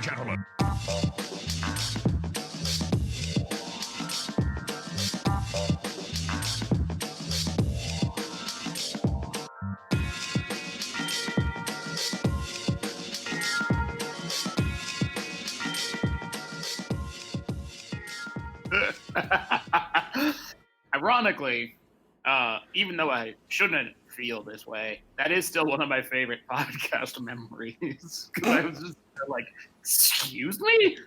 gentlemen. Ironically, even though I shouldn't feel this way, that is still one of my favorite podcast memories. Because I was just like, "Excuse me."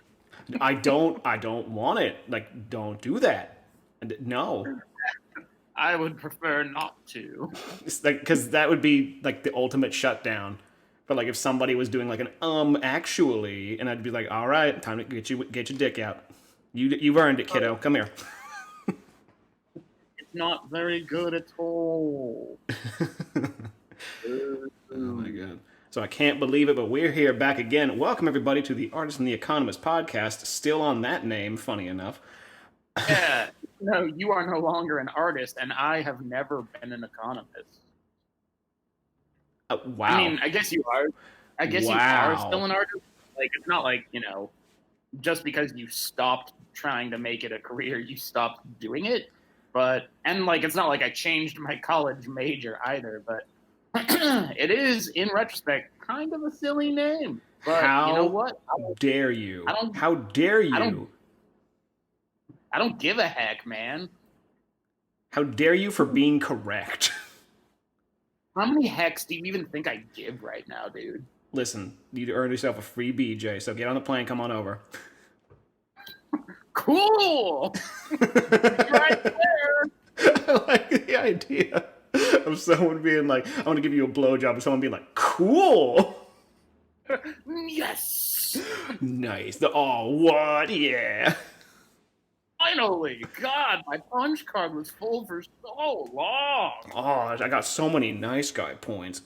I don't want it. Like, don't do that. No. I would prefer not to. It's like, because that would be like the ultimate shutdown. But like if somebody was doing like an actually, and I'd be like, all right, time to get your dick out. You've earned it, kiddo. Come here. It's not very good at all. Oh my god. So I can't believe it, but we're here back again. Welcome everybody to the Artist and the Economist podcast. Still on that name, funny enough. Yeah, no, you are no longer an artist, and I have never been an economist. Wow. I mean, I guess you are. I guess you are still an artist. Like, it's not like, just because you stopped trying to make it a career, you stopped doing it. And like, it's not like I changed my college major either, but it is, in retrospect, kind of a silly name. But you know what? Dare you? How dare you? I don't give a heck, man. How dare you for being correct? How many hecks do you even think I give right now, dude? Listen, you earned yourself a free BJ, so get on the plane, come on over. Cool! Right there! I like the idea of someone being like, I want to give you a blowjob, and someone being like, cool! Yes! Nice. What? Yeah. Finally! God, my punch card was full for so long! Oh, I got so many nice guy points.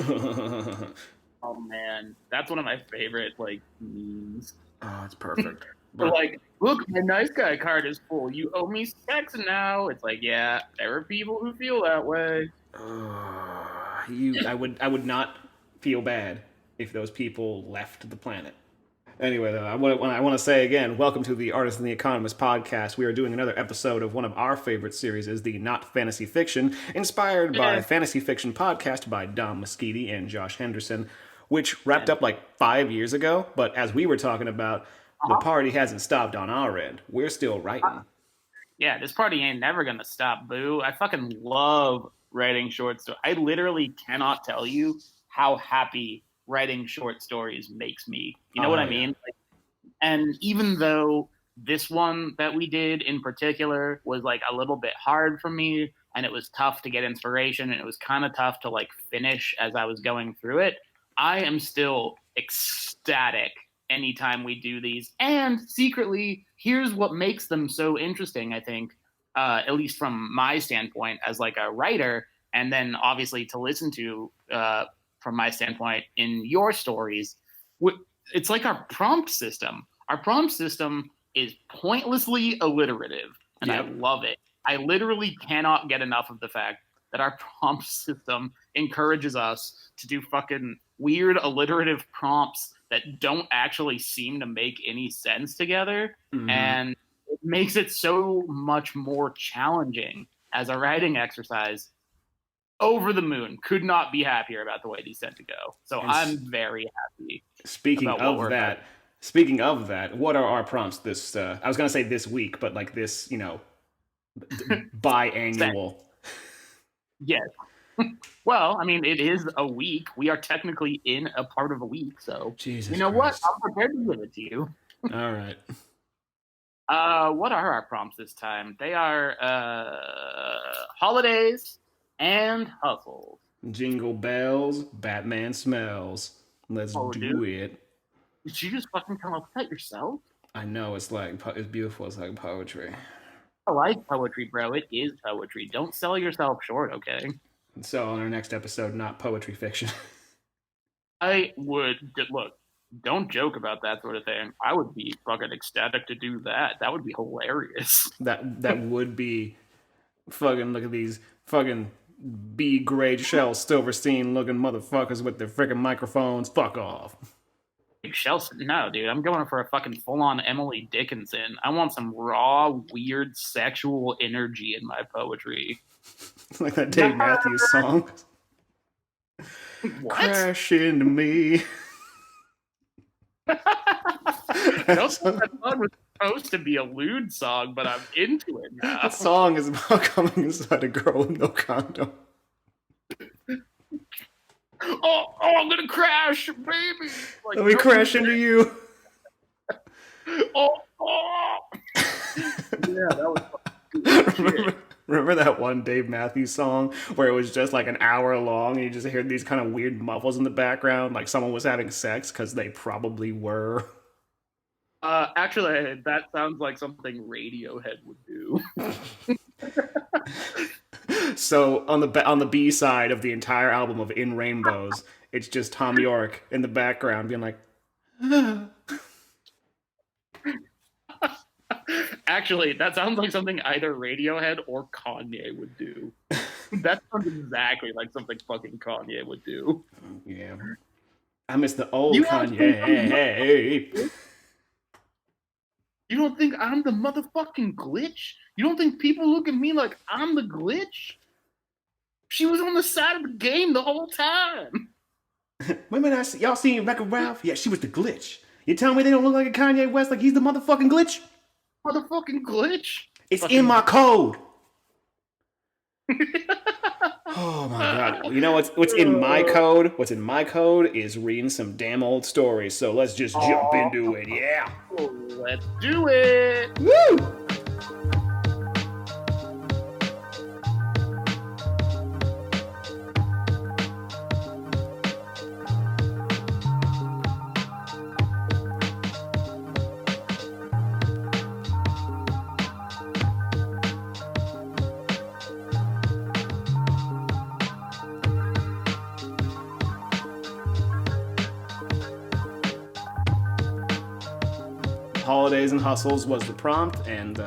Oh man, that's one of my favorite, memes. Oh, it's perfect. But like, look, my nice guy card is full. You owe me sex now. It's like, yeah, there are people who feel that way. I would not feel bad if those people left the planet. Anyway, though, I want to say again, welcome to the Artist and the Economist podcast. We are doing another episode of one of our favorite series, is the Not Fantasy Fiction, inspired by Fantasy Fiction podcast by Dom Moschiti and Josh Henderson, which wrapped up like 5 years ago. But as we were talking about, the party hasn't stopped on our end. We're still writing. Yeah, this party ain't never gonna stop, boo. I fucking love writing short stories. I literally cannot tell you how happy writing short stories makes me. You know what I mean? Like, and even though this one that we did in particular was like a little bit hard for me, and it was tough to get inspiration, and it was kind of tough to like finish as I was going through it, I am still ecstatic anytime we do these. And secretly, here's what makes them so interesting, I think, at least from my standpoint as like a writer, and then obviously to listen to from my standpoint in your stories. It's like our prompt system. Our prompt system is pointlessly alliterative, and I love it. I literally cannot get enough of the fact that our prompt system encourages us to do fucking weird alliterative prompts that don't actually seem to make any sense together. Mm-hmm. And it makes it so much more challenging as a writing exercise. Over the moon. Could not be happier about the way these tend to go. So I'm very happy. Speaking of that, what are our prompts this, I was going to say this week, but like this, biannual. Yes. Well, I mean, it is a week. We are technically in a part of a week, so Jesus you know Christ. what? I'm prepared to give it to you. All right. What are our prompts this time? They are holidays and hustles. Jingle bells, Batman smells. Let's do it. Did you just fucking come up with that yourself? I know, it's beautiful. It's like poetry. I like poetry, bro. It is poetry. Don't sell yourself short, okay? So on our next episode, not poetry fiction. I would look. Don't joke about that sort of thing. I would be fucking ecstatic to do that. That would be hilarious. That would be fucking. Look at these fucking B-grade Shell Silverstein looking motherfuckers with their freaking microphones. Fuck off. Chelsea, no, dude, I'm going for a fucking full-on Emily Dickinson. I want some raw, weird, sexual energy in my poetry. Like that Dave Matthews song. What? Crash into me. That song was supposed to be a lewd song, but I'm into it now. That song is about coming inside a girl with no condom. Oh, I'm gonna crash, baby. Like, Let me crash into you. Oh. Yeah, that was remember that one Dave Matthews song where it was just like an hour long and you just hear these kind of weird muffles in the background, like someone was having sex, because they probably were. Actually, that sounds like something Radiohead would do. So on the B side of the entire album of In Rainbows, it's just Tom York in the background being like, Actually, that sounds like something either Radiohead or Kanye would do. That sounds exactly like something fucking Kanye would do. yeah. I miss the old Kanye. You don't think I'm the motherfucking glitch? You don't think people look at me like I'm the glitch? She was on the side of the game the whole time. Women, y'all seen Rebecca Ralph? Yeah, she was the glitch. You telling me they don't look like a Kanye West, like he's the motherfucking glitch? Motherfucking glitch. It's fucking in my code. Oh my god! You know what's in my code? What's in my code is reading some damn old stories. So let's just jump into it. Yeah. Let's do it. Woo! Holidays and Hustles was the prompt, and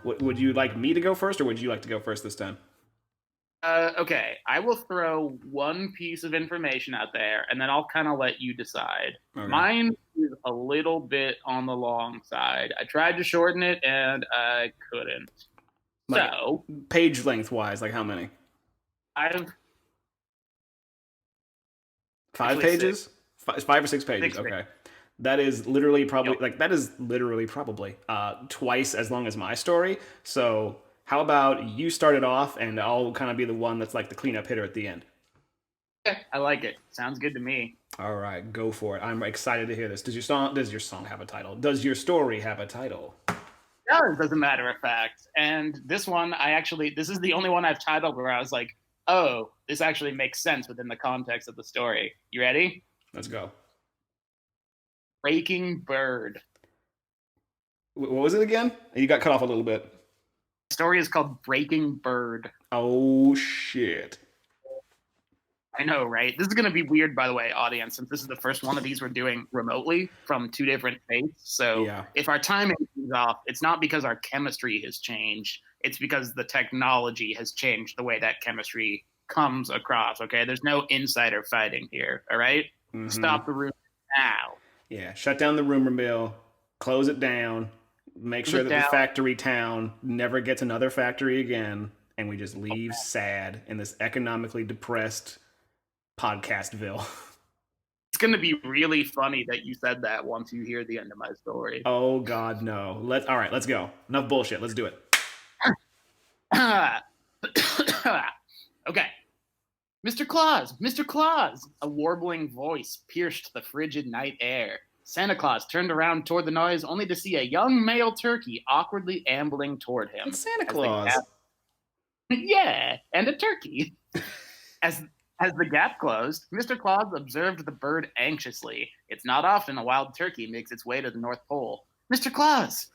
would you like me to go first, or would you like to go first this time? Okay, I will throw one piece of information out there, and then I'll kind of let you decide. Okay. Mine is a little bit on the long side. I tried to shorten it, and I couldn't. Like, so, page length wise, like how many? I've 5 pages? 5 or 6 pages. Okay. That is literally probably twice as long as my story. So how about you start it off, and I'll kind of be the one that's like the cleanup hitter at the end. Okay, I like it. Sounds good to me. All right, go for it. I'm excited to hear this. Does your song have a title? Does your story have a title? Yeah, as a matter of fact. And this one, this is the only one I've titled where I was like, oh, this actually makes sense within the context of the story. You ready? Let's go. Breaking Bird. What was it again? You got cut off a little bit. The story is called Breaking Bird. Oh, shit. I know, right? This is going to be weird, by the way, audience, since this is the first one of these we're doing remotely from 2 different states. So if our timing is off, it's not because our chemistry has changed. It's because the technology has changed the way that chemistry comes across, okay? There's no insider fighting here, all right? Mm-hmm. Stop the rumor now. Yeah, shut down the rumor mill, close it down, make sure that the factory town never gets another factory again, and we just leave sad in this economically depressed Podcastville. It's going to be really funny that you said that once you hear the end of my story. Oh, God, no. All right, let's go. Enough bullshit. Let's do it. Okay. Mr. Claus, Mr. Claus! A warbling voice pierced the frigid night air. Santa Claus turned around toward the noise only to see a young male turkey awkwardly ambling toward him. It's Santa Claus. Yeah, and a turkey. As the gap closed, Mr. Claus observed the bird anxiously. It's not often a wild turkey makes its way to the North Pole. Mr. Claus!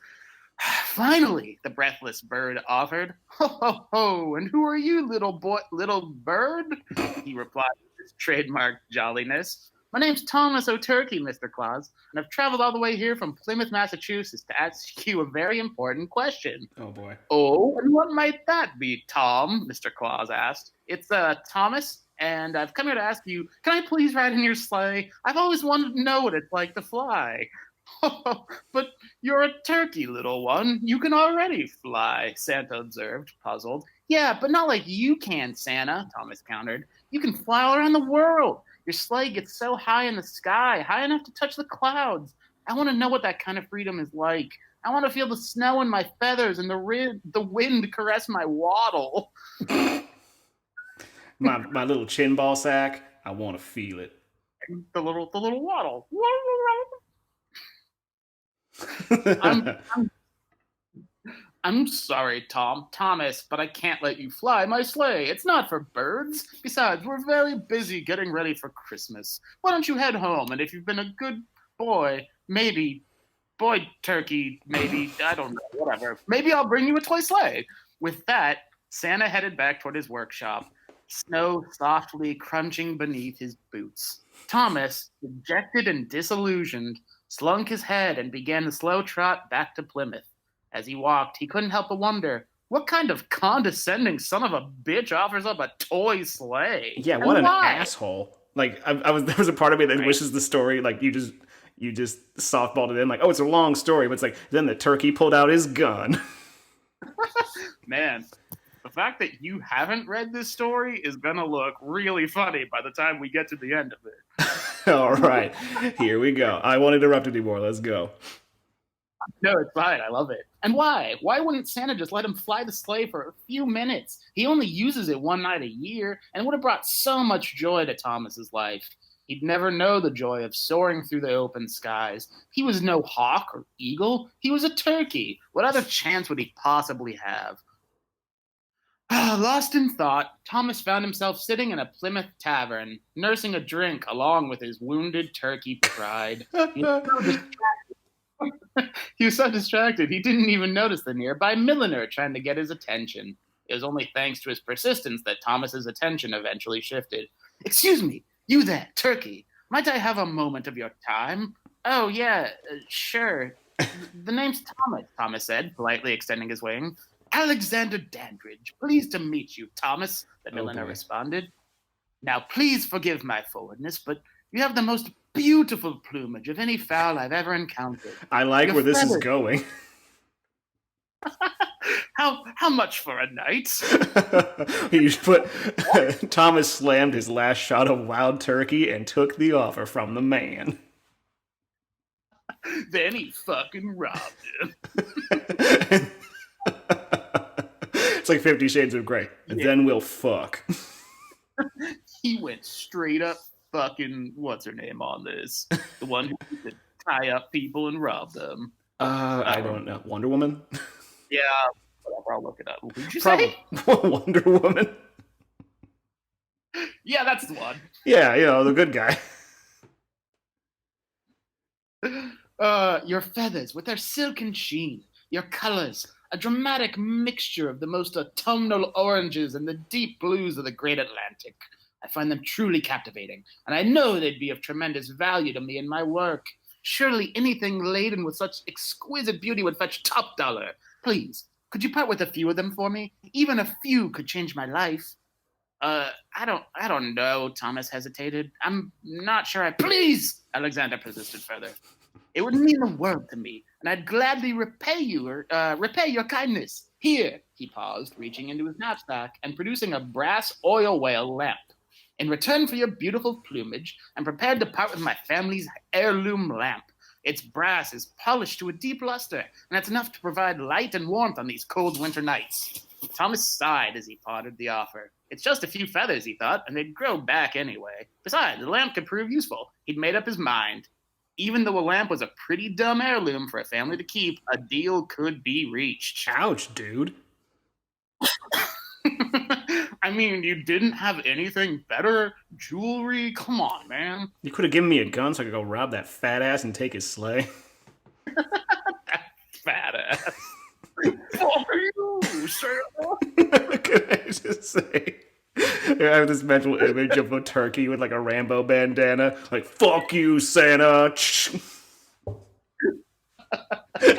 Finally, the breathless bird offered. Ho, ho, ho, and who are you, little bird? He replied with his trademark jolliness. My name's Thomas O'Turkey, Mr. Claus, and I've traveled all the way here from Plymouth, Massachusetts to ask you a very important question. Oh, boy. Oh, and what might that be, Tom? Mr. Claus asked. It's Thomas, and I've come here to ask you, can I please ride in your sleigh? I've always wanted to know what it's like to fly. But you're a turkey, little one. You can already fly, Santa observed, puzzled. Yeah, but not like you can, Santa, Thomas countered. You can fly all around the world. Your sleigh gets so high in the sky, high enough to touch the clouds. I want to know what that kind of freedom is like. I want to feel the snow in my feathers and the wind caress my waddle. my little chin ball sack, I want to feel it. The little waddle. I'm I'm sorry, Thomas, but I can't let you fly my sleigh. It's not for birds. Besides, we're very busy getting ready for Christmas. Why don't you head home? And if you've been a good boy, maybe, boy turkey, maybe, I don't know, whatever. Maybe I'll bring you a toy sleigh. With that, Santa headed back toward his workshop, snow softly crunching beneath his boots. Thomas, dejected and disillusioned, slunk his head and began the slow trot back to Plymouth. As he walked, he couldn't help but wonder, what kind of condescending son of a bitch offers up a toy sleigh? Yeah, And what an why? asshole. Like I was there was a part of me that Right. wishes the story like you just softballed it in like, oh, it's a long story, but it's like then the turkey pulled out his gun. Man, the fact that you haven't read this story is gonna look really funny by the time we get to the end of it. All right, here we go. I won't interrupt anymore. Let's go. No, it's fine. I love it. And why? Why wouldn't Santa just let him fly the sleigh for a few minutes? He only uses it one night a year, and it would have brought so much joy to Thomas's life. He'd never know the joy of soaring through the open skies. He was no hawk or eagle. He was a turkey. What other chance would he possibly have? Lost in thought, Thomas found himself sitting in a Plymouth tavern, nursing a drink along with his wounded turkey pride. He was so distracted he didn't even notice the nearby milliner trying to get his attention. It was only thanks to his persistence that Thomas's attention eventually shifted. Excuse me, you there, turkey. Might I have a moment of your time? Oh, yeah, sure. The name's Thomas, Thomas said, politely extending his wing. Alexander Dandridge. Pleased to meet you, Thomas, the milliner responded. Now, please forgive my forwardness, but you have the most beautiful plumage of any fowl I've ever encountered. I like where this is going. How much for a night? Thomas slammed his last shot of wild turkey and took the offer from the man. Then he fucking robbed him. It's like 50 Shades of Grey. And then we'll fuck. He went straight up fucking, what's her name on this? The one who used to tie up people and rob them. I don't know. Wonder Woman? Yeah, whatever, I'll look it up. What did you say? Wonder Woman? Yeah, that's the one. Yeah, the good guy. Your feathers with their silken sheen, your colors, a dramatic mixture of the most autumnal oranges and the deep blues of the great Atlantic. I find them truly captivating, and I know they'd be of tremendous value to me in my work. Surely anything laden with such exquisite beauty would fetch top dollar. Please, could you part with a few of them for me? Even a few could change my life. I don't know, Thomas hesitated. I'm not sure Please, Alexander persisted further. It would mean the world to me, and I'd gladly repay your kindness. Here, he paused, reaching into his knapsack and producing a brass oil whale lamp. In return for your beautiful plumage, I'm prepared to part with my family's heirloom lamp. Its brass is polished to a deep luster, and it's enough to provide light and warmth on these cold winter nights. Thomas sighed as he pondered the offer. It's just a few feathers, he thought, and they'd grow back anyway. Besides, the lamp could prove useful. He'd made up his mind. Even though a lamp was a pretty dumb heirloom for a family to keep, a deal could be reached. Ouch, dude. I mean, you didn't have anything better? Jewelry? Come on, man. You could have given me a gun so I could go rob that fat ass and take his sleigh. Fat ass. Fuck you, Santa. Can I just say? I have this mental image of a turkey with like a Rambo bandana, like "fuck you, Santa,"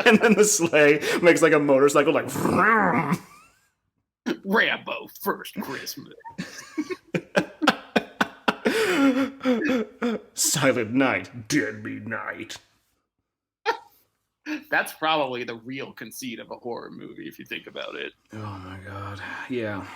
and then the sleigh makes like a motorcycle, like Rambo first Christmas. Silent night, deadly night. That's probably the real conceit of a horror movie, if you think about it. Oh my god. Yeah.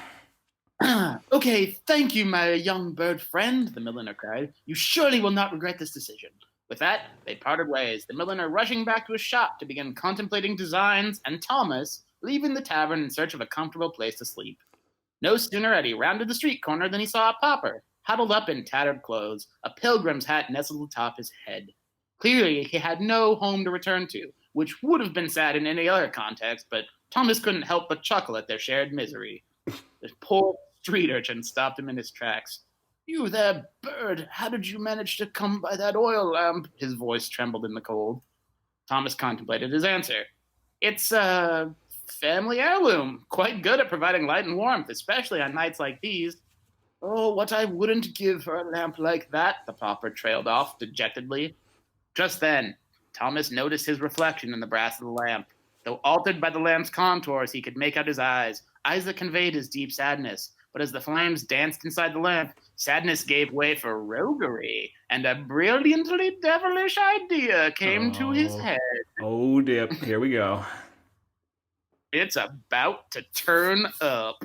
Okay, thank you, my young bird friend, the milliner cried. You surely will not regret this decision. With that, they parted ways, the milliner rushing back to his shop to begin contemplating designs, and Thomas leaving the tavern in search of a comfortable place to sleep. No sooner had he rounded the street corner than he saw a pauper, huddled up in tattered clothes, a pilgrim's hat nestled atop his head. Clearly, he had no home to return to, which would have been sad in any other context, but Thomas couldn't help but chuckle at their shared misery. The poor street urchin stopped him in his tracks. You there, bird, how did you manage to come by that oil lamp? His voice trembled in the cold. Thomas contemplated his answer. It's a family heirloom, quite good at providing light and warmth, especially on nights like these. Oh, what I wouldn't give for a lamp like that, the pauper trailed off dejectedly. Just then, Thomas noticed his reflection in the brass of the lamp. Though altered by the lamp's contours, he could make out his eyes that conveyed his deep sadness. But as the flames danced inside the lamp, sadness gave way for roguery, and a brilliantly devilish idea came to his head. Oh, dip. Here we go. It's about to turn up.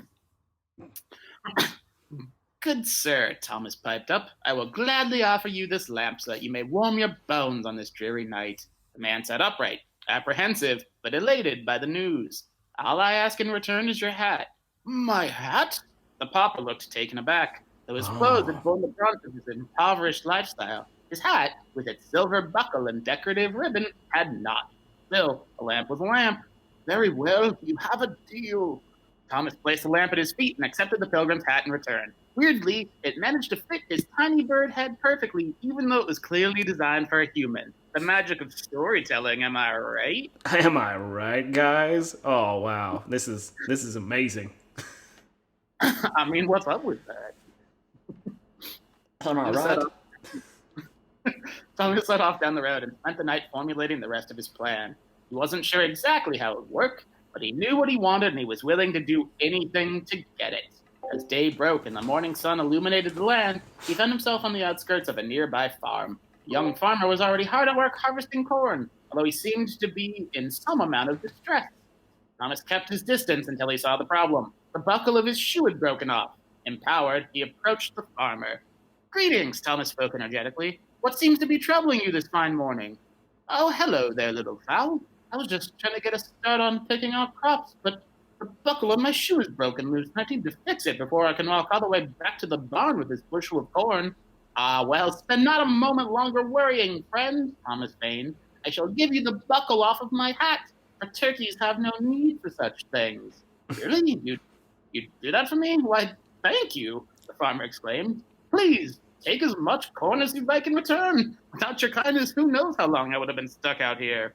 Good sir, Thomas piped up, I will gladly offer you this lamp so that you may warm your bones on this dreary night. The man sat upright, apprehensive, but elated by the news. All I ask in return is your hat. My hat? The pauper looked taken aback, though his clothes had borne the brunt of his impoverished lifestyle. His hat, with its silver buckle and decorative ribbon, had not. Still, a lamp was a lamp. Very well, you have a deal. Thomas placed the lamp at his feet and accepted the pilgrim's hat in return. Weirdly, it managed to fit his tiny bird head perfectly, even though it was clearly designed for a human. The magic of storytelling, am I right? Am I right, guys? Oh wow, this is amazing. I mean, what's up with that? Am I right? Thomas set off down the road and spent the night formulating the rest of his plan. He wasn't sure exactly how it would work, but he knew what he wanted and he was willing to do anything to get it. As day broke and the morning sun illuminated the land, he found himself on the outskirts of a nearby farm. The young farmer was already hard at work harvesting corn, although he seemed to be in some amount of distress. Thomas kept his distance until he saw the problem. The buckle of his shoe had broken off. Empowered, he approached the farmer. Greetings, Thomas spoke energetically. What seems to be troubling you this fine morning? Oh, hello there, little fowl. I was just trying to get a start on picking out crops, but the buckle of my shoe is broken loose, and I need to fix it before I can walk all the way back to the barn with this bushel of corn. Ah, well, spend not a moment longer worrying, friend, Thomas feigned. I shall give you the buckle off of my hat, for turkeys have no need for such things. Really? You'd do that for me? Why, thank you, the farmer exclaimed. Please, take as much corn as you'd like in return. Without your kindness, who knows how long I would have been stuck out here.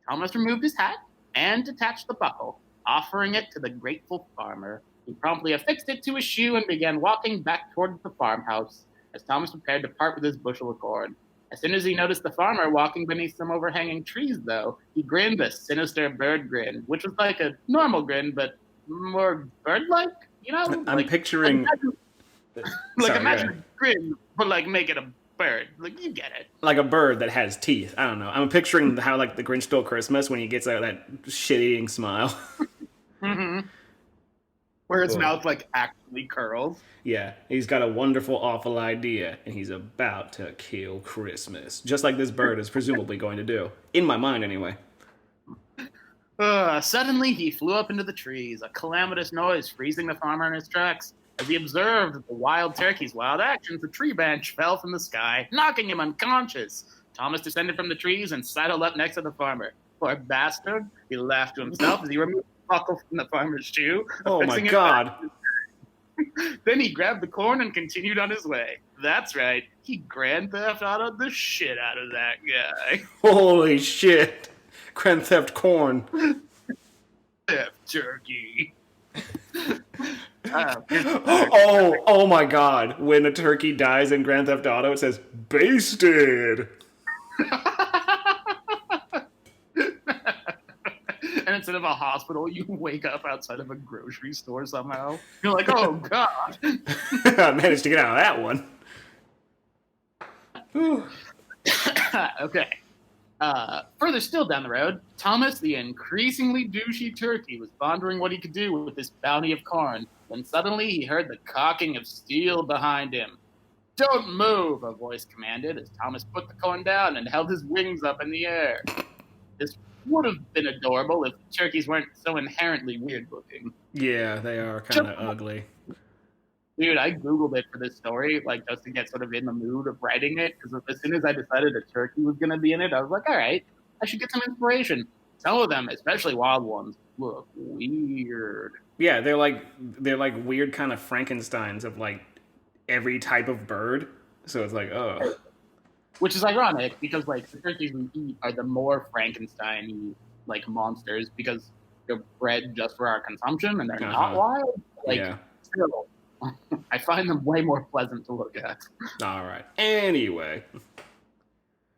Thomas removed his hat and detached the buckle, offering it to the grateful farmer. He promptly affixed it to his shoe and began walking back toward the farmhouse as Thomas prepared to part with his bushel of corn. As soon as he noticed the farmer walking beneath some overhanging trees, though, he grinned a sinister bird grin, which was like a normal grin, but more bird-like, you know? I'm picturing... Imagine a grin, but make it a bird. You get it. Like a bird that has teeth. I don't know. I'm picturing how, the Grinch Stole Christmas when he gets out that shit-eating smile. Mm-hmm. Where his mouth, actually curls. Yeah, he's got a wonderful, awful idea, and he's about to kill Christmas. Just like this bird is presumably going to do. In my mind, anyway. Suddenly, he flew up into the trees, a calamitous noise freezing the farmer in his tracks. As he observed the wild turkey's wild actions, the tree branch fell from the sky, knocking him unconscious. Thomas descended from the trees and sidled up next to the farmer. Poor bastard, he laughed to himself as he removed the buckle from the farmer's shoe. Oh my god. Then he grabbed the corn and continued on his way. That's right, he Grand Theft Auto'd the shit out of that guy. Holy shit. Grand Theft Corn. Theft Turkey. Oh my god. When a turkey dies in Grand Theft Auto, it says, basted. And instead of a hospital, you wake up outside of a grocery store somehow. You're like, oh god. I managed to get out of that one. Okay. Further still down the road, Thomas, the increasingly douchey turkey, was pondering what he could do with this bounty of corn when suddenly he heard the cocking of steel behind him. "Don't move," a voice commanded as Thomas put the corn down and held his wings up in the air. This would have been adorable if turkeys weren't so inherently weird looking. Yeah, they are kind of ugly. Dude, I Googled it for this story, like just to get sort of in the mood of writing it, because as soon as I decided a turkey was going to be in it, I was like, all right, I should get some inspiration. Some of them, especially wild ones, look weird. Yeah, they're like weird kind of Frankensteins of like every type of bird. So it's like, oh. Which is ironic because like the turkeys we eat are the more Frankenstein-y like monsters because they're bred just for our consumption and they're not wild. Like, yeah. Still, I find them way more pleasant to look at. All right. Anyway.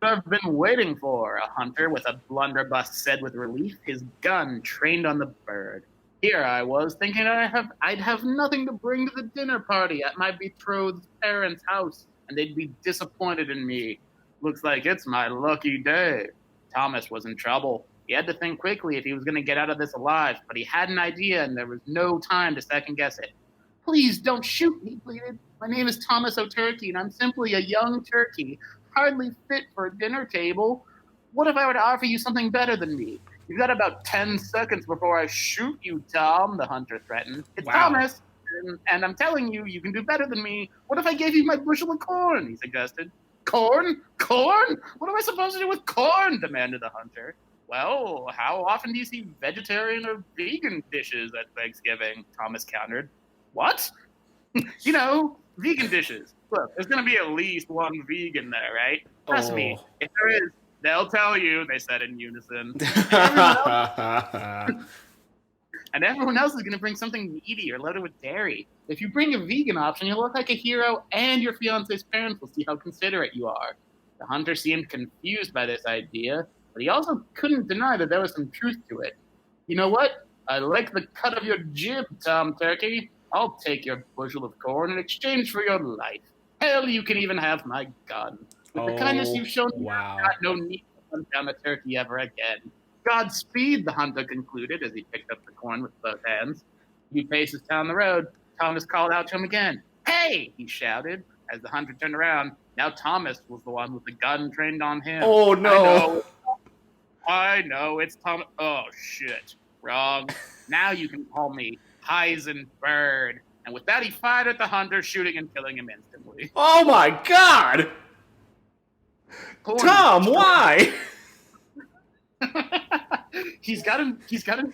"I've been waiting for," a hunter with a blunderbuss said with relief, his gun trained on the bird. "Here I was thinking I'd have nothing to bring to the dinner party at my betrothed's parents' house, and they'd be disappointed in me. Looks like it's my lucky day." Thomas was in trouble. He had to think quickly if he was going to get out of this alive, but he had an idea and there was no time to second guess it. "Please don't shoot me," he pleaded. "My name is Thomas O'Turkey, and I'm simply a young turkey, hardly fit for a dinner table. What if I were to offer you something better than me? You've got about 10 seconds before I shoot you, Tom," the hunter threatened. "It's Thomas, and I'm telling you, you can do better than me. What if I gave you my bushel of corn?" he suggested. "Corn? Corn? What am I supposed to do with corn?" demanded the hunter. "Well, how often do you see vegetarian or vegan dishes at Thanksgiving?" Thomas countered. "What?" "You know, vegan dishes. Look, there's going to be at least one vegan there, right? Trust me, if there is, they'll tell you," they said in unison. And everyone else is going to bring something meaty or loaded with dairy. If you bring a vegan option, you'll look like a hero, and your fiance's parents will see how considerate you are. The hunter seemed confused by this idea, but he also couldn't deny that there was some truth to it. "You know what? I like the cut of your jib, Tom Turkey. I'll take your bushel of corn in exchange for your life. Hell, you can even have my gun. With the kindness you've shown me, I've got no need to hunt down a turkey ever again. Godspeed," the hunter concluded as he picked up the corn with both hands. A few paces down the road, Thomas called out to him again. "Hey!" he shouted as the hunter turned around. Now Thomas was the one with the gun trained on him. Oh, no. I know, it's Thomas. Oh, shit. Wrong. Now you can call me Heisenberg." And with that, he fired at the hunter, shooting and killing him instantly. Oh, my God. Tom, why? He's got an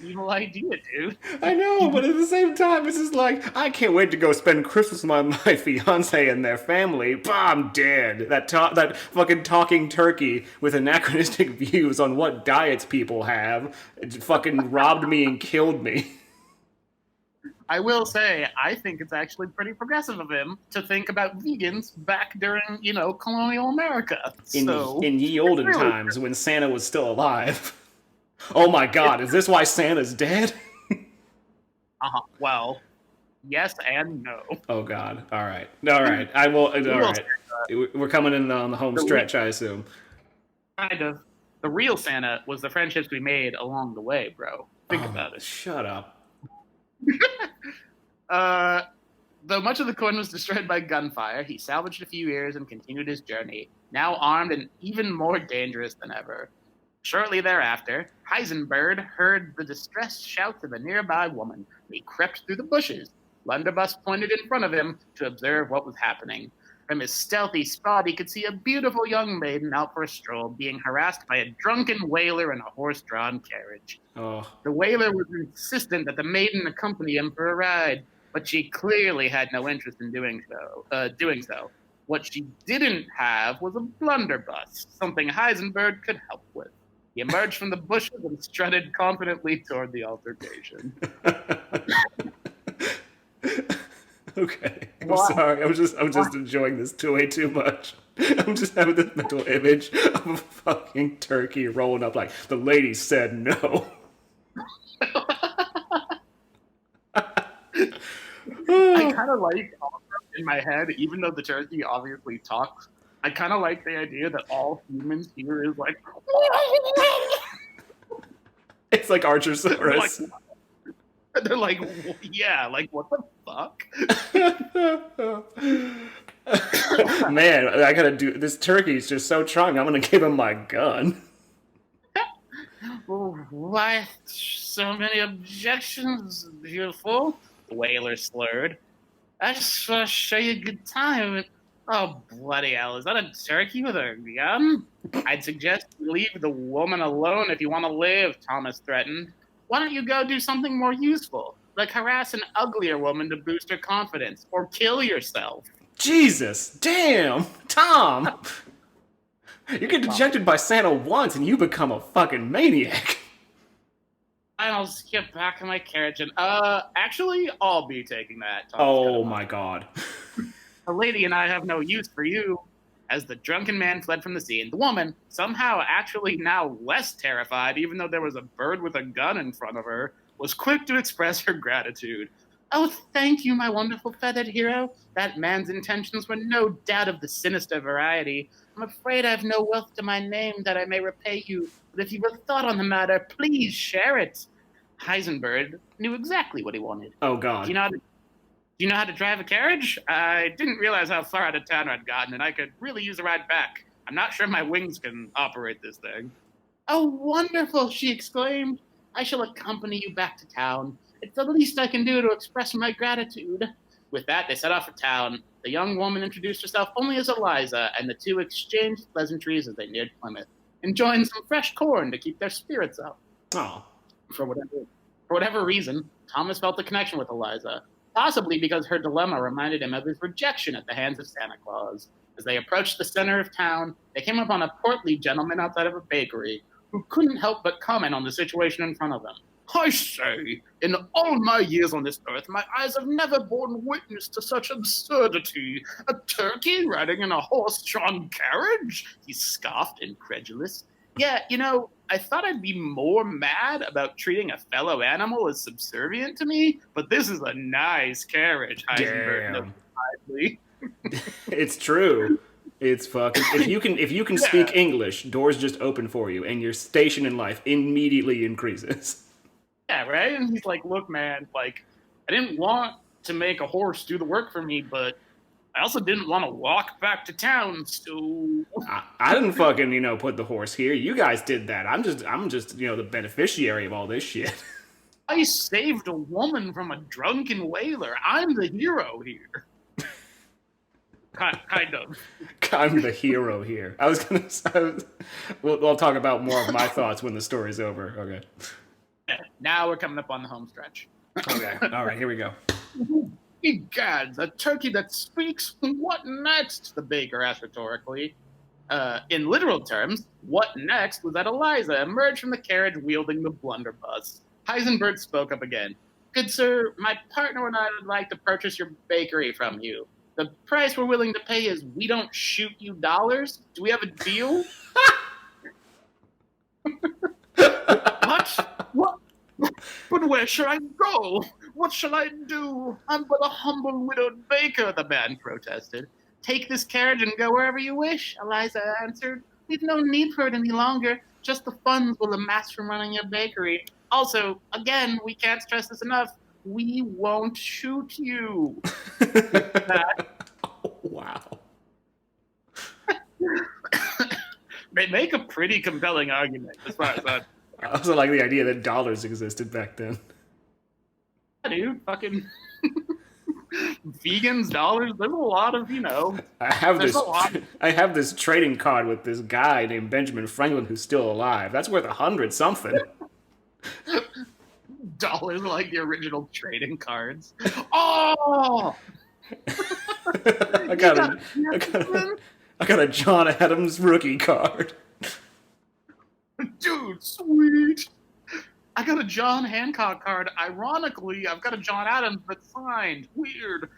evil idea, dude. I know, but at the same time, it's just like, I can't wait to go spend Christmas with my fiance and their family. Bah, I'm dead. That fucking talking turkey with anachronistic views on what diets people have fucking robbed me and killed me. I will say, I think it's actually pretty progressive of him to think about vegans back during, colonial America. In ye olden times, when Santa was still alive. Oh my God, is this why Santa's dead? Well, yes and no. Oh God, all right. I will, all right. We're coming in on the home stretch, I assume. Kind of. The real Santa was the friendships we made along the way, bro. Think about it. Shut up. Though much of the corn was destroyed by gunfire, he salvaged a few ears and continued his journey, now armed and even more dangerous than ever. Shortly thereafter, Heisenberg heard the distressed shouts of a nearby woman. He crept through the bushes. Blunderbuss pointed in front of him to observe what was happening. From his stealthy spot, he could see a beautiful young maiden out for a stroll, being harassed by a drunken whaler in a horse-drawn carriage. Oh. The whaler was insistent that the maiden accompany him for a ride, but she clearly had no interest in doing so. What she didn't have was a blunderbuss, something Heisenberg could help with. He emerged from the bushes and strutted confidently toward the altercation. Okay, I'm sorry. I'm just enjoying this way too much. I'm just having this mental image of a fucking turkey rolling up like, the lady said no. I kind of like in my head, even though the turkey obviously talks, I kind of like the idea that all humans here is like, It's like Archosaurus. they're like, yeah, like what the fuck? Man, I gotta do this. Turkey's just so charming. I'm gonna give him my gun. Why so many objections, beautiful? The whaler slurred. I just want to show you a good time. Oh, bloody hell. Is that a turkey with a gun? I'd suggest you leave the woman alone if you want to live, Thomas threatened. Why don't you go do something more useful, like harass an uglier woman to boost her confidence, or kill yourself? Jesus, damn, Tom. You get dejected by Santa once and you become a fucking maniac. I'll just get back in my carriage and, actually, I'll be taking that. Oh my god. The lady and I have no use for you. As the drunken man fled from the scene, the woman, somehow actually now less terrified, even though there was a bird with a gun in front of her, was quick to express her gratitude. Oh, thank you, my wonderful feathered hero. That man's intentions were no doubt of the sinister variety. I'm afraid I've no wealth to my name that I may repay you, but if you've a thought on the matter, please share it. Heisenberg knew exactly what he wanted. Oh god. Do you know how to drive a carriage? I didn't realize how far out of town I'd gotten, and I could really use a ride back. I'm not sure my wings can operate this thing. Oh, wonderful, she exclaimed. I shall accompany you back to town. It's the least I can do to express my gratitude. With that, they set off for town. The young woman introduced herself only as Eliza, and the two exchanged pleasantries as they neared Plymouth, enjoying some fresh corn to keep their spirits up. Oh. For whatever reason, Thomas felt a connection with Eliza, possibly because her dilemma reminded him of his rejection at the hands of Santa Claus. As they approached the center of town, they came upon a portly gentleman outside of a bakery who couldn't help but comment on the situation in front of them. I say, in all my years on this earth, my eyes have never borne witness to such absurdity. A turkey riding in a horse-drawn carriage? He scoffed, incredulous. Yeah, I thought I'd be more mad about treating a fellow animal as subservient to me, but this is a nice carriage, Heisenberg. It's true. It's fucking. If you can speak English, doors just open for you, and your station in life immediately increases. Yeah, right? And he's like, look, man, I didn't want to make a horse do the work for me, but I also didn't want to walk back to town, so... I didn't fucking, put the horse here. You guys did that. I'm just, the beneficiary of all this shit. I saved a woman from a drunken whaler. I'm the hero here. Kind of. I'm the hero here. I was going to say... We'll talk about more of my thoughts when the story's over. Okay. Now we're coming up on the home stretch. Okay. All right, here we go. Egad, the turkey that speaks, what next? The baker asked rhetorically. In literal terms, what next was that Eliza emerged from the carriage wielding the blunderbuss. Heisenberg spoke up again. Good sir, my partner and I would like to purchase your bakery from you. The price we're willing to pay is we don't shoot you dollars. Do we have a deal? What? But where shall I go? What shall I do? I'm but a humble widowed baker, the man protested. Take this carriage and go wherever you wish, Eliza answered. We've no need for it any longer. Just the funds we'll amass from running your bakery. Also, again, we can't stress this enough. We won't shoot you. Oh, wow. They make a pretty compelling argument as far as that. I also like the idea that dollars existed back then. Yeah, dude, fucking vegans, dollars. There's a lot of, I have this trading card with this guy named Benjamin Franklin who's still alive. That's worth 100 something. Dollars like the original trading cards. Oh! I got a John Adams rookie card. Dude, sweet. I got a John Hancock card. Ironically, I've got a John Adams but signed. Weird.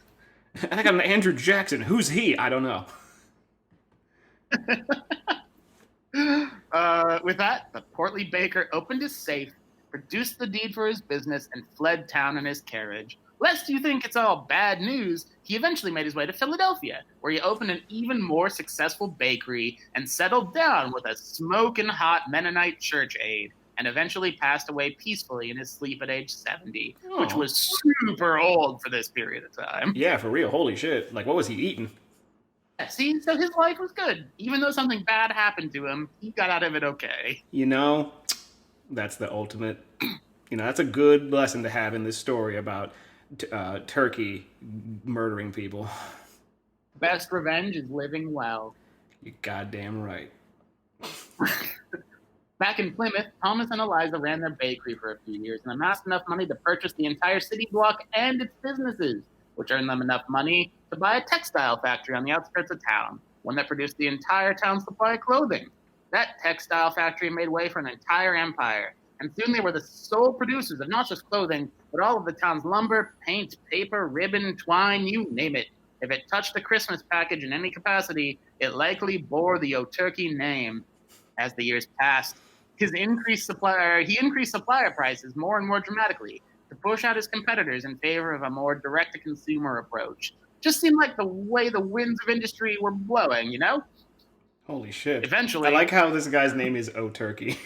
And I got an Andrew Jackson. Who's he? I don't know. With that, the portly baker opened his safe, produced the deed for his business, and fled town in his carriage. Lest you think it's all bad news, he eventually made his way to Philadelphia, where he opened an even more successful bakery and settled down with a smoking hot Mennonite church aide, and eventually passed away peacefully in his sleep at age 70, which was super old for this period of time. Yeah, for real. Holy shit. Like, what was he eating? See, so his life was good. Even though something bad happened to him, he got out of it okay. You know, that's the ultimate. That's a good lesson to have in this story about Turkey murdering people. Best revenge is living well. You goddamn right. Back in Plymouth, Thomas and Eliza ran their bakery for a few years and amassed enough money to purchase the entire city block and its businesses, which earned them enough money to buy a textile factory on the outskirts of town, one that produced the entire town's supply of clothing. That textile factory made way for an entire empire, and soon they were the sole producers of not just clothing, but all of the town's lumber, paint, paper, ribbon, twine, you name it. If it touched a Christmas package in any capacity, it likely bore the Oturkey name. As the years passed, he increased supplier prices more and more dramatically to push out his competitors in favor of a more direct-to-consumer approach. Just seemed like the way the winds of industry were blowing, you know? Holy shit. Eventually... I like how this guy's name is Oturkey.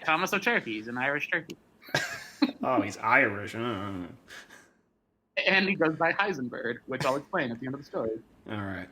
Thomas Oturkey. He's an Irish turkey. Oh, he's Irish. And he goes by Heisenberg, which I'll explain at the end of the story. All right.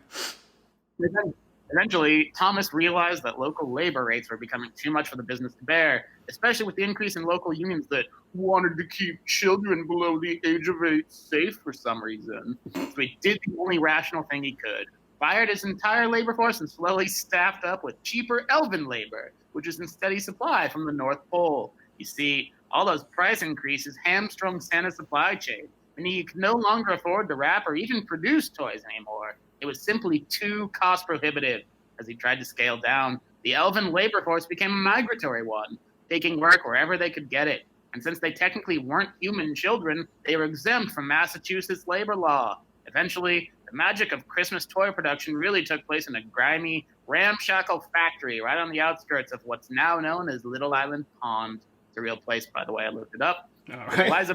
Eventually, Thomas realized that local labor rates were becoming too much for the business to bear, especially with the increase in local unions that wanted to keep children below the age of 8 safe for some reason. So he did the only rational thing he could. Fired his entire labor force and slowly staffed up with cheaper elven labor, which is in steady supply from the North Pole. You see, all those price increases hamstrung Santa's supply chain, and he could no longer afford to wrap or even produce toys anymore. It was simply too cost prohibitive. As he tried to scale down, the elven labor force became a migratory one, taking work wherever they could get it. And since they technically weren't human children, they were exempt from Massachusetts labor law. Eventually, the magic of Christmas toy production really took place in a grimy, ramshackle factory right on the outskirts of what's now known as Little Island Pond. It's a real place, by the way. I looked it up. All right.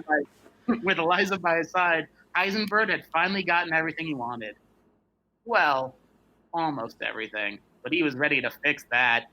With Eliza by his side, Heisenberg had finally gotten everything he wanted. Well, almost everything, but he was ready to fix that.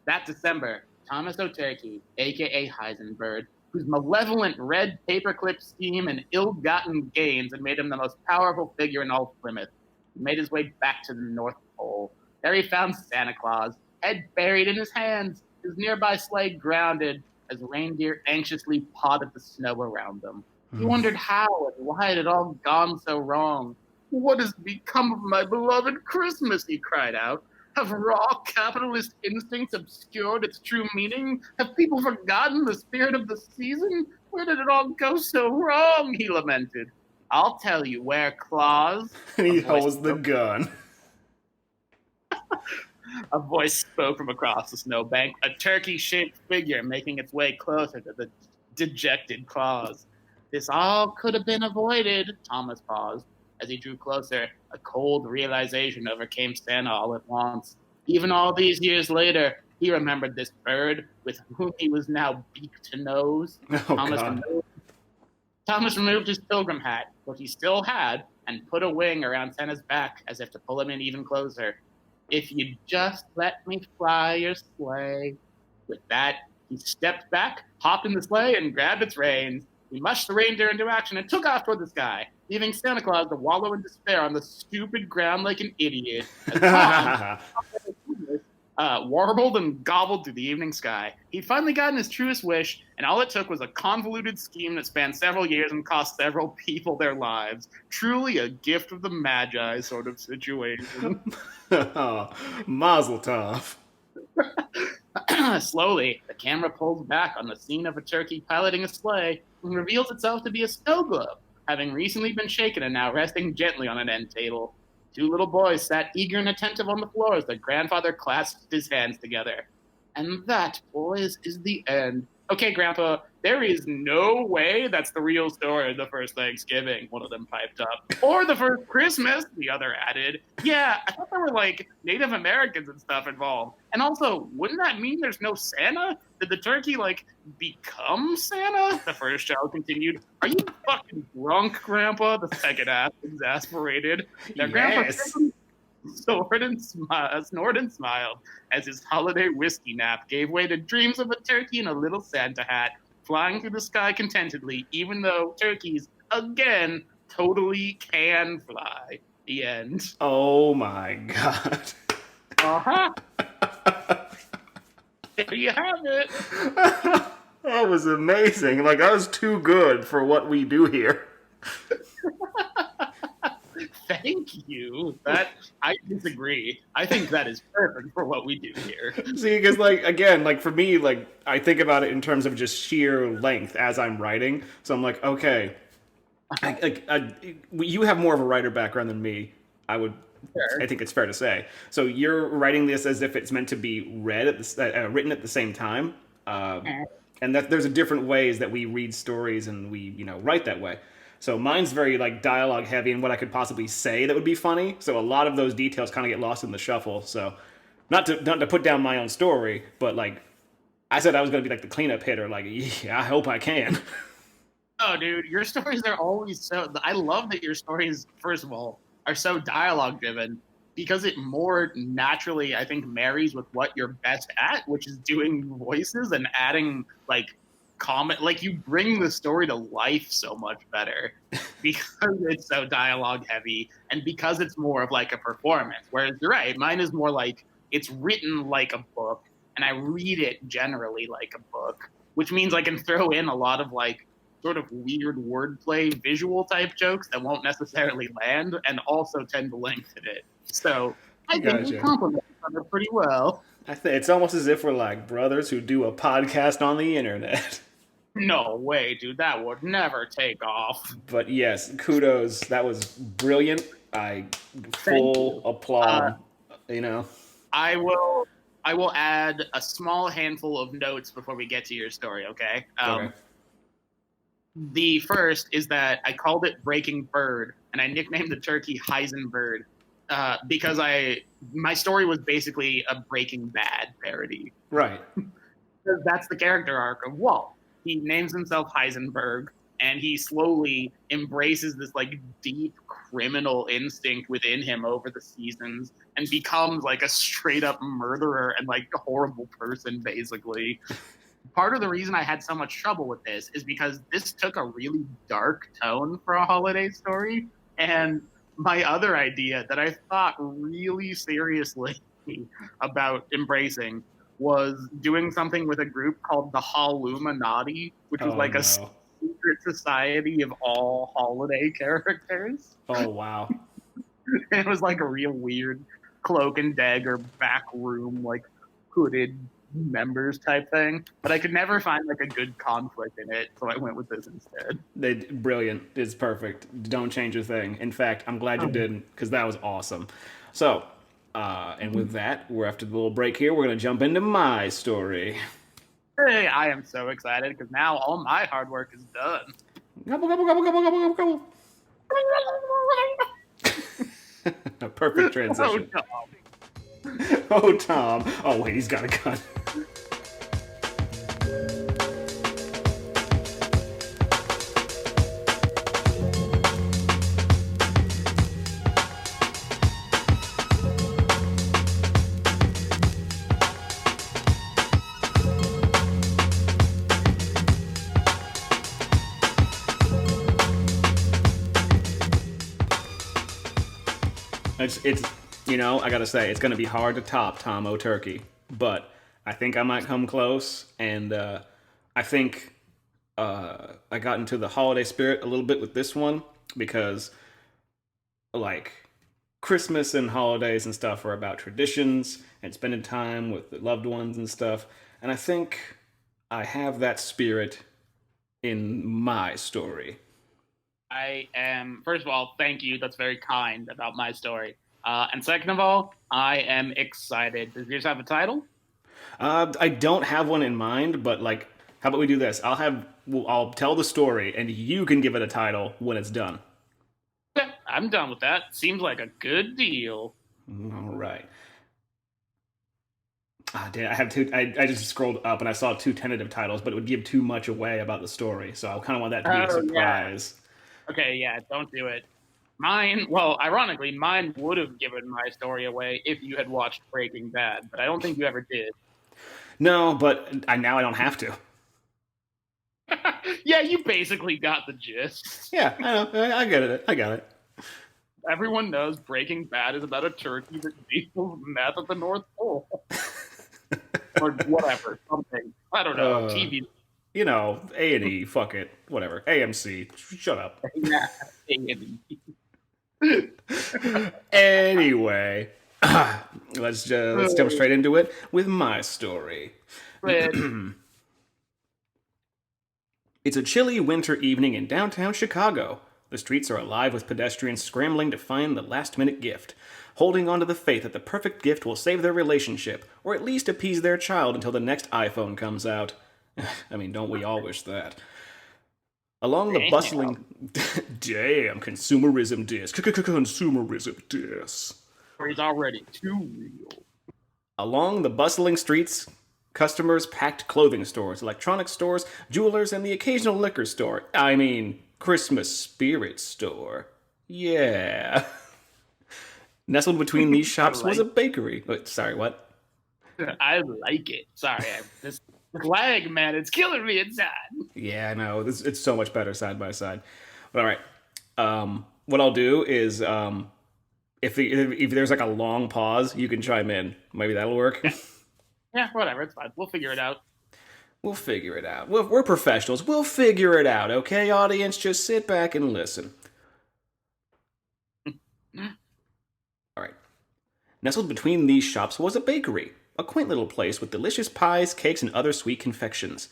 That December, Thomas Oturkey, a.k.a. Heisenberg, whose malevolent red paperclip scheme and ill-gotten gains had made him the most powerful figure in all of Plymouth, he made his way back to the North Pole. There he found Santa Claus, head buried in his hands, his nearby sleigh grounded as reindeer anxiously pawed at the snow around them. He wondered how and why it had all gone so wrong. "What has become of my beloved Christmas?" he cried out. "Have raw capitalist instincts obscured its true meaning? Have people forgotten the spirit of the season? Where did it all go so wrong?" he lamented. "I'll tell you where, Claus." And he holds the gun. A voice spoke from across the snowbank, a turkey-shaped figure making its way closer to the dejected Claus. "This all could have been avoided." Thomas paused. As he drew closer, a cold realization overcame Santa all at once. Even all these years later, he remembered this bird with whom he was now beak to nose. Oh, Thomas removed his pilgrim hat, which he still had, and put a wing around Santa's back as if to pull him in even closer. "If you'd just let me fly your sleigh." With that, he stepped back, hopped in the sleigh, and grabbed its reins. He mushed the reindeer into action and took off toward the sky, leaving Santa Claus to wallow in despair on the stupid ground like an idiot. As Tom warbled and gobbled through the evening sky. He'd finally gotten his truest wish, and all it took was a convoluted scheme that spanned several years and cost several people their lives. Truly a gift of the Magi sort of situation. Mazel tov. Slowly, the camera pulls back on the scene of a turkey piloting a sleigh and reveals itself to be a snow globe, having recently been shaken and now resting gently on an end table. 2 little boys sat eager and attentive on the floor as their grandfather clasped his hands together. "And that, boys, is the end." "Okay, Grandpa, there is no way that's the real story of the first Thanksgiving," one of them piped up. "Or the first Christmas," the other added. "Yeah, I thought there were, Native Americans and stuff involved. And also, wouldn't that mean there's no Santa? Did the turkey like become Santa? The first child continued. Are you fucking drunk, Grandpa? The second asked, exasperated. Their grandpa Yes. snored and smiled as his holiday whiskey nap gave way to dreams of a turkey in a little Santa hat flying through the sky contentedly, even though turkeys, again, totally can fly. The end. Oh my god. Uh-huh. There you have it. That was amazing. Like, that was too good for what we do here. Thank you. That I disagree. I think that is perfect for what we do here. See, because, like, again, like, for me, like, I think about it in terms of just sheer length as I'm writing. So I'm like, okay, you have more of a writer background than me. I Sure. think it's fair to say. So you're writing this as if it's meant to be written at the same time, and that there's a different ways that we read stories and we write that way. So mine's very like dialogue heavy and what I could possibly say that would be funny. So a lot of those details kind of get lost in the shuffle. So not to put down my own story, but like I said, I was going to be like the cleanup hitter. Like, yeah, I hope I can. Oh, dude, your stories are always so. I love that your stories, first of all, are so dialogue driven because it more naturally, I think, marries with what you're best at, which is doing voices and adding like comment. Like you bring the story to life so much better because it's so dialogue heavy and because it's more of like a performance. Whereas you're right, mine is more like it's written like a book and I read it generally like a book, which means I can throw in a lot of like sort of weird wordplay, visual type jokes that won't necessarily land and also tend to lengthen it. So I think we Gotcha. complement each other pretty well. I think it's almost as if we're like brothers who do a podcast on the internet. No way, dude. That would never take off. But yes, kudos. That was brilliant. I Thank full you. Uh, applaud. You know. I will. I will add a small handful of notes before we get to your story. Okay. Okay. The first is that I called it Breaking Bird, and I nicknamed the turkey Heisenberg because my story was basically a Breaking Bad parody. Right. That's the character arc of Walt. He names himself Heisenberg, and he slowly embraces this like deep criminal instinct within him over the seasons, and becomes like a straight up murderer and like a horrible person, basically. Part of the reason I had so much trouble with this is because this took a really dark tone for a holiday story, and my other idea that I thought really seriously about embracing was doing something with a group called the Halluminati, which was Oh like a no. secret society of all holiday characters. Oh wow. It was like a real weird cloak and dagger back room, like hooded members type thing. But I could never find like a good conflict in it, so I went with this instead. Brilliant. It's perfect. Don't change a thing. In fact, I'm glad you didn't because that was awesome. So, and with that, we're after the little break here. We're gonna jump into my story. Hey, I am so excited because now all my hard work is done. Gobble gobble gobble gobble gobble gobble gobble. A perfect Oh, transition. no. Oh, Tom. Oh, wait, he's got a gun. It's I gotta say, it's gonna be hard to top Tom O'Turkey, but I think I might come close, and I think I got into the holiday spirit a little bit with this one because, like, Christmas and holidays and stuff are about traditions and spending time with the loved ones and stuff, and I think I have that spirit in my story. I am, first of all, thank you. That's very kind about my story. And second of all, I am excited. Does yours have a title? I don't have one in mind, but like, how about we do this? I'll tell the story, and you can give it a title when it's done. Yeah, I'm done with that. Seems like a good deal. All right. Ah, damn, I have two. I just scrolled up and I saw two tentative titles, but it would give too much away about the story. So I kind of want that to be a Oh yeah. surprise. Okay, yeah. Don't do it. Mine. Well, ironically, mine would have given my story away if you had watched Breaking Bad, but I don't think you ever did. No, but now I don't have to. Yeah, you basically got the gist. Yeah, I know. I get it. I got it. Everyone knows Breaking Bad is about a turkey that deals meth at the North Pole. Or whatever, something. I don't know. Uh, TV. A&E, fuck it, whatever. AMC, shut up. Yeah. Anyway, let's jump straight into it with my story. But It's a chilly winter evening in downtown Chicago. The streets are alive with pedestrians scrambling to find the last minute gift, holding on to the faith that the perfect gift will save their relationship, or at least appease their child until the next iPhone comes out. I mean, don't we all wish that? Along the bustling. Damn, consumerism dis. Consumerism dis. he's already too real. Along the bustling streets, customers packed clothing stores, electronics stores, jewelers, and the occasional liquor store. I mean, Christmas spirit store. Yeah. Nestled between these shops was a bakery. Wait, sorry, what? I like it. Sorry, this lag, man, it's killing me inside. Yeah, I know. It's so much better side by side. But all right. What I'll do is if there's like a long pause, you can chime in. Maybe that'll work. Yeah, whatever. It's fine. We'll figure it out. We'll figure it out. We're professionals. We'll figure it out, okay, audience? Just sit back and listen. All right. Nestled between these shops was a bakery, a quaint little place with delicious pies, cakes, and other sweet confections.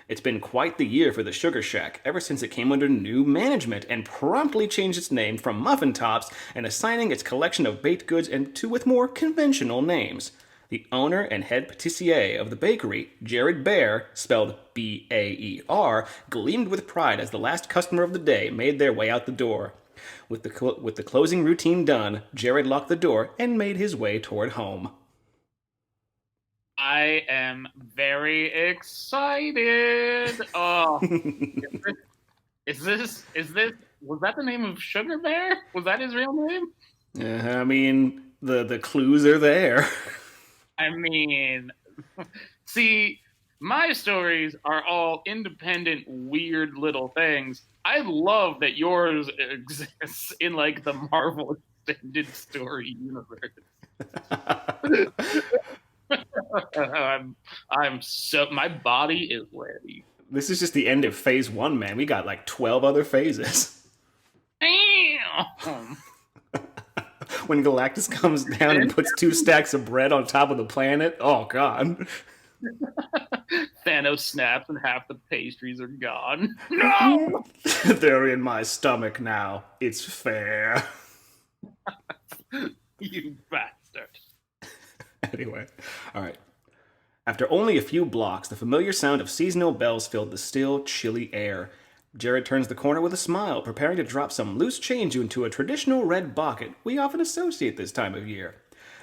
It's been quite the year for the Sugar Shack ever since it came under new management and promptly changed its name from Muffin Tops and assigning its collection of baked goods with more conventional names. The owner and head patissier of the bakery, Jared Baer, spelled B-A-E-R, gleamed with pride as the last customer of the day made their way out the door. With the closing routine done, Jared locked the door and made his way toward home. I am very excited. Oh, was that the name of Sugar Bear? Was that his real name? I mean, the clues are there. I mean, see, my stories are all independent, weird little things. I love that yours exists in like the Marvel extended story universe. I'm so my body is ready. This is just the end of phase 1, man. We got like 12 other phases. Damn. When Galactus comes down and puts 2 stacks of bread on top of the planet, oh god. Thanos snaps and half the pastries are gone. No! They're in my stomach now. It's fair. You bastard. Anyway, all right. After only a few blocks, the familiar sound of seasonal bells filled the still, chilly air. Jared turns the corner with a smile, preparing to drop some loose change into a traditional red bucket we often associate this time of year.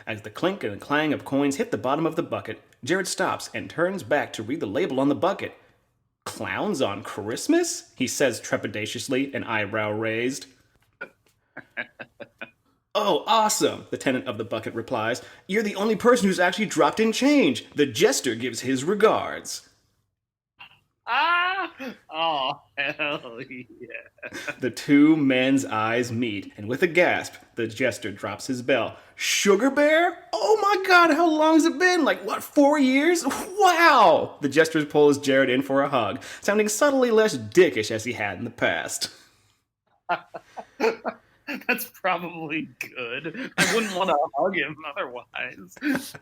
As the clink and clang of coins hit the bottom of the bucket, Jared stops and turns back to read the label on the bucket. Clowns on Christmas? He says trepidatiously, an eyebrow raised. Oh, awesome, the tenant of the bucket replies. You're the only person who's actually dropped in change. The jester gives his regards. Ah! Oh, hell yeah. The 2 men's eyes meet, and with a gasp, the jester drops his bell. Sugar Bear? Oh my god, how long's it been? Like, what, 4 years? Wow! The jester pulls Jared in for a hug, sounding subtly less dickish as he had in the past. That's probably good. I wouldn't want to hug him otherwise.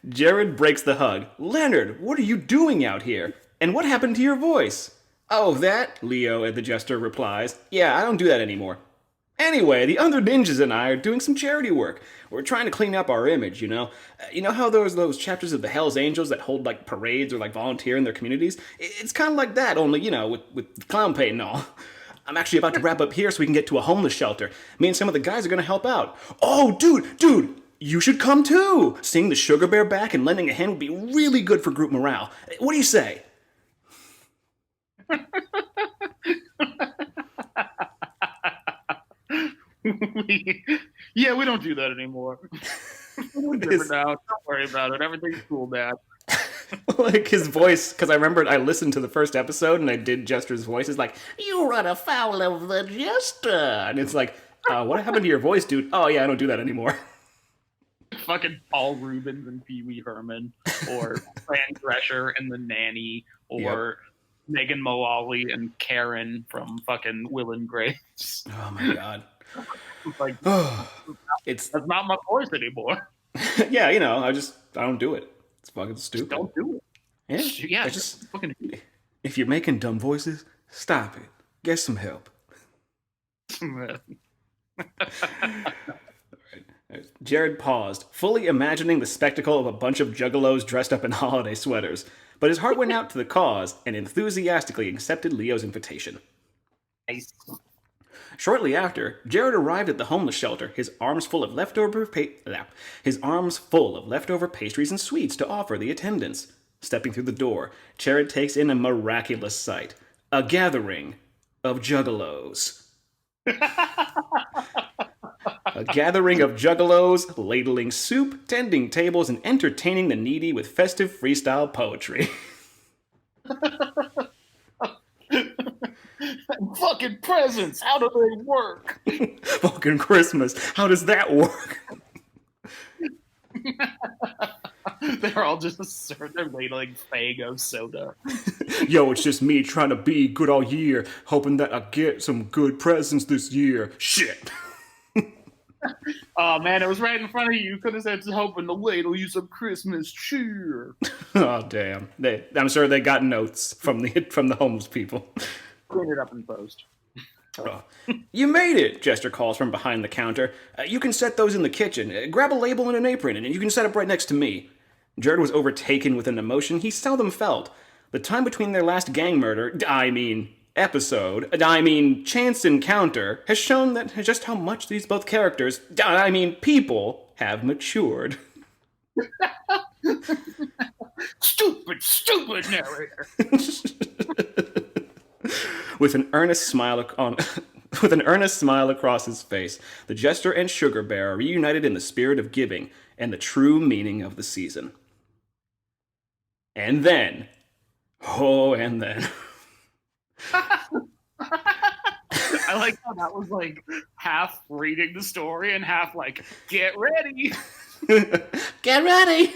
Jared breaks the hug. Leonard, what are you doing out here? And what happened to your voice? Oh, that? Leo, the jester, replies. Yeah, I don't do that anymore. Anyway, the other ninjas and I are doing some charity work. We're trying to clean up our image, you know? You know how there's those chapters of the Hells Angels that hold, like, parades or, like, volunteer in their communities? It's kind of like that, only, you know, with clown paint and all. I'm actually about to wrap up here so we can get to a homeless shelter. Me and some of the guys are going to help out. Oh, dude, You should come too. Seeing the Sugar Bear back and lending a hand would be really good for group morale. What do you say? Yeah, we don't do that anymore. We're different now. Don't worry about it. Everything's cool, Dad. Like his voice, because I remembered I listened to the first episode and I did Jester's voice. It's like, you run afoul of the Jester. And it's like, what happened to your voice, dude? Oh, yeah, I don't do that anymore. Fucking Paul Rubens and Pee Wee Herman, or Fran Drescher and the Nanny, or Megan Mullally and Karen from fucking Will and Grace. Oh, my God. Like, that's not my voice anymore. Yeah, you know, I don't do it. It's fucking stupid. Just don't do it. Yeah, just fucking. If you're making dumb voices, stop it. Get some help. Jared paused, fully imagining the spectacle of a bunch of juggalos dressed up in holiday sweaters, but his heart went out to the cause and enthusiastically accepted Leo's invitation. Nice. Shortly after, Jared arrived at the homeless shelter, his arms full of leftover pastries and sweets to offer the attendants. Stepping through the door, Jared takes in a miraculous sight: a gathering of juggalos. A gathering of juggalos, ladling soup, tending tables, and entertaining the needy with festive freestyle poetry. Fucking presents, how do they work? Fucking Christmas, how does that work? They're all just they're ladling Faygo soda. Yo, it's just me trying to be good all year, hoping that I get some good presents this year. Shit. Oh man, it was right in front of you. You could have said, hoping to ladle you some Christmas cheer. Oh damn! I'm sure they got notes from the homeless people. Clean it up in post. Oh. You made it! Jester calls from behind the counter. You can set those in the kitchen. Grab a label and an apron, and you can set up right next to me. Jared was overtaken with an emotion he seldom felt. The time between their last gang murder, chance encounter, has shown that just how much these both characters, people, have matured. Stupid narrator. With an earnest smile across his face, the Jester and Sugar Bear are reunited in the spirit of giving and the true meaning of the season. And then, I like how that was like half reading the story and half like, get ready. Get ready.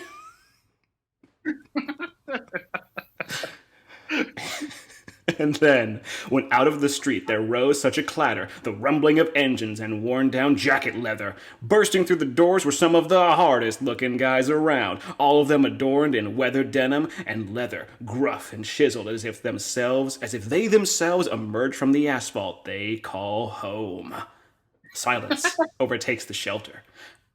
And then, when out of the street there rose such a clatter, the rumbling of engines and worn-down jacket leather. Bursting through the doors were some of the hardest-looking guys around, all of them adorned in weathered denim and leather, gruff and chiseled as if they themselves emerged from the asphalt they call home. Silence overtakes the shelter.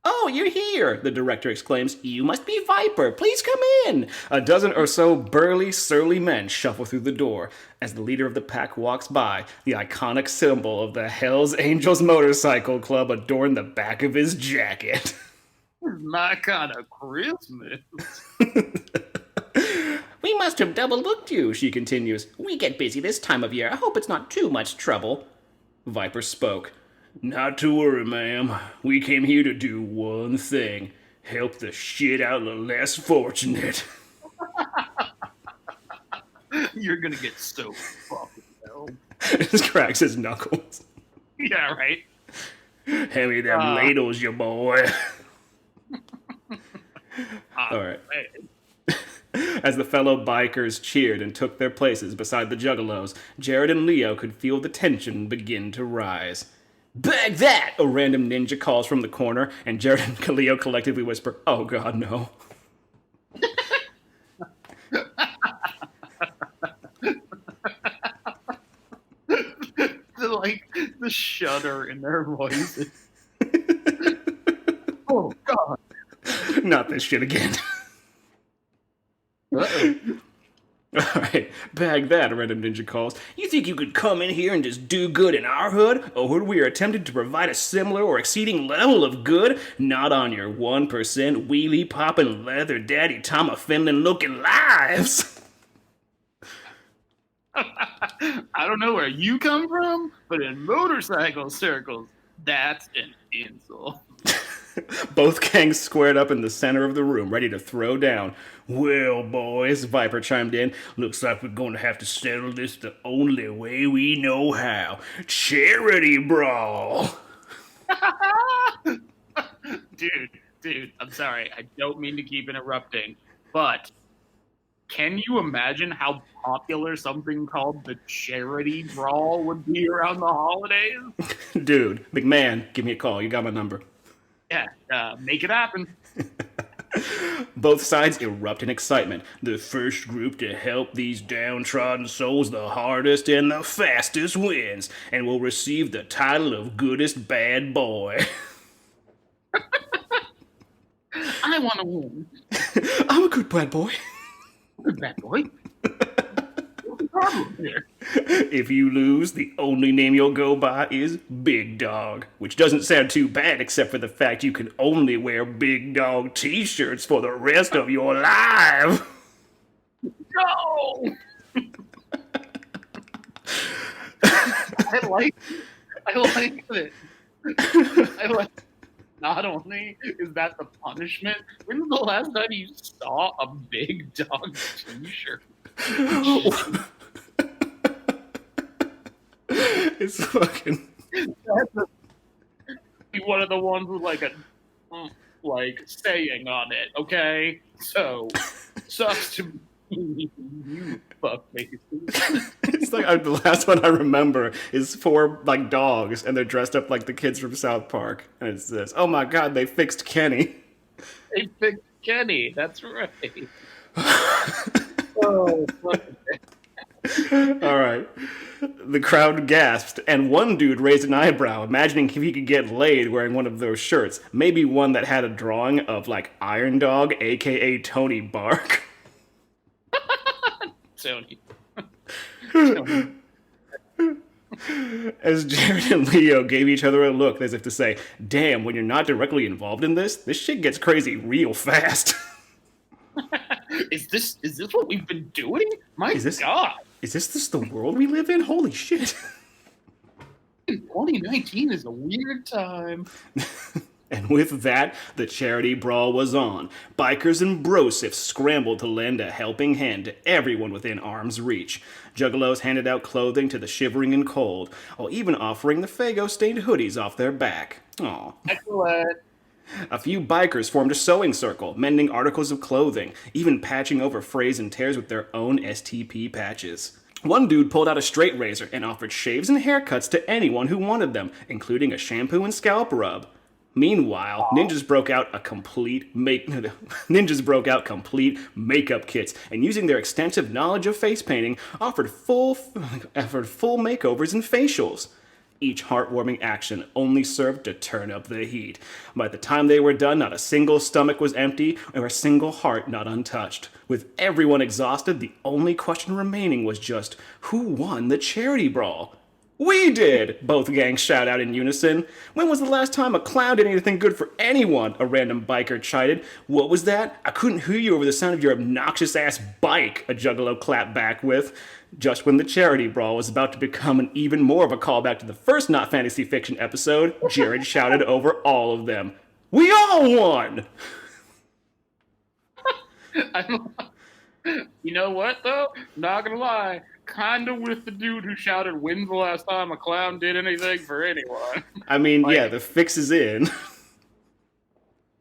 Oh, you're here, the director exclaims. You must be Viper. Please come in. A dozen or so burly, surly men shuffle through the door. As the leader of the pack walks by, the iconic symbol of the Hells Angels Motorcycle Club adorned the back of his jacket. My kind of Christmas. We must have double-booked you, she continues. We get busy this time of year. I hope it's not too much trouble. Viper spoke. Not to worry, ma'am. We came here to do one thing. Help the shit out of the less fortunate. You're gonna get so fucking hell. Just cracks his knuckles. Yeah, right? Hand me them ladles, you boy. All right. As the fellow bikers cheered and took their places beside the juggalos, Jared and Leo could feel the tension begin to rise. Bag that! A random ninja calls from the corner, and Jared and Leo collectively whisper, oh god, no. The shudder in their voices. Oh god. Not this shit again. Uh-oh. All right, Bag that, a random ninja calls. You think you could come in here and just do good in our hood? A hood we are attempting to provide a similar or exceeding level of good? Not on your 1% wheelie popping leather daddy Tom Finland looking lives. I don't know where you come from, but in motorcycle circles, that's an insult. Both gangs squared up in the center of the room, ready to throw down. Well, boys, Viper chimed in, looks like we're going to have to settle this the only way we know how. Charity brawl. Dude, I'm sorry. I don't mean to keep interrupting, but can you imagine how popular something called the charity brawl would be around the holidays? Dude, McMahon, give me a call. You got my number. Yeah, make it happen. Both sides erupt in excitement. The first group to help these downtrodden souls the hardest and the fastest wins, and will receive the title of goodest bad boy. I want to win. I'm a good bad boy. Good bad boy. What's the problem here? If you lose, the only name you'll go by is Big Dog, which doesn't sound too bad except for the fact you can only wear Big Dog t-shirts for the rest of your life. No! I like it. I like not only is that the punishment, when's the last time you saw a Big Dog t-shirt? It's fucking... That's one of the ones with like a saying on it, okay? So, sucks to be you fuckfaces. It's like the last one I remember is 4 like dogs, and they're dressed up like the kids from South Park, and it says, "Oh my God, they fixed Kenny." They fixed Kenny. That's right. Oh, all right. The crowd gasped, and one dude raised an eyebrow, imagining if he could get laid wearing one of those shirts. Maybe one that had a drawing of, like, Iron Dog, a.k.a. Tony Bark. Tony. As Jared and Leo gave each other a look as if to say, damn, when you're not directly involved in this shit gets crazy real fast. Is this what we've been doing? My God. Is this the world we live in? Holy shit. 2019 is a weird time. And with that, the charity brawl was on. Bikers and brosifs scrambled to lend a helping hand to everyone within arm's reach. Juggalos handed out clothing to the shivering and cold, while even offering the Faygo-stained hoodies off their back. Aw. Excellent. A few bikers formed a sewing circle, mending articles of clothing, even patching over frays and tears with their own STP patches. One dude pulled out a straight razor and offered shaves and haircuts to anyone who wanted them, including a shampoo and scalp rub. Meanwhile, ninjas broke out complete makeup kits, and using their extensive knowledge of face painting, offered full makeovers and facials. Each heartwarming action only served to turn up the heat. By the time they were done, not a single stomach was empty, or a single heart not untouched. With everyone exhausted, the only question remaining was just, who won the charity brawl? We did! Both gangs shout out in unison. When was the last time a clown did anything good for anyone? A random biker chided. What was that? I couldn't hear you over the sound of your obnoxious-ass bike, a juggalo clapped back with. Just when the charity brawl was about to become an even more of a callback to the first Not Fantasy Fiction episode, Jared shouted over all of them, "We all won!" You know what, though? Not gonna lie. Kind of with the dude who shouted, when's the last time a clown did anything for anyone? I mean, yeah, the fix is in.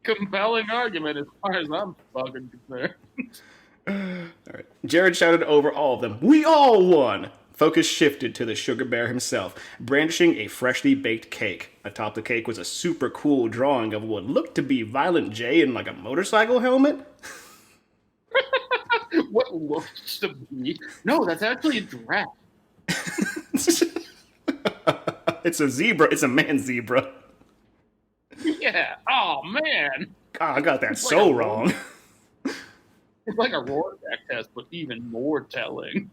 Compelling argument as far as I'm fucking concerned. All right. Jared shouted over all of them, "We all won!" Focus shifted to the sugar bear himself, brandishing a freshly baked cake. Atop the cake was a super cool drawing of what looked to be Violent J in like a motorcycle helmet. What looks to be? No, that's actually a giraffe. It's a zebra. It's a man zebra. Yeah. Oh, man. God, I got that so wrong. It's like a Rorschach test, but even more telling.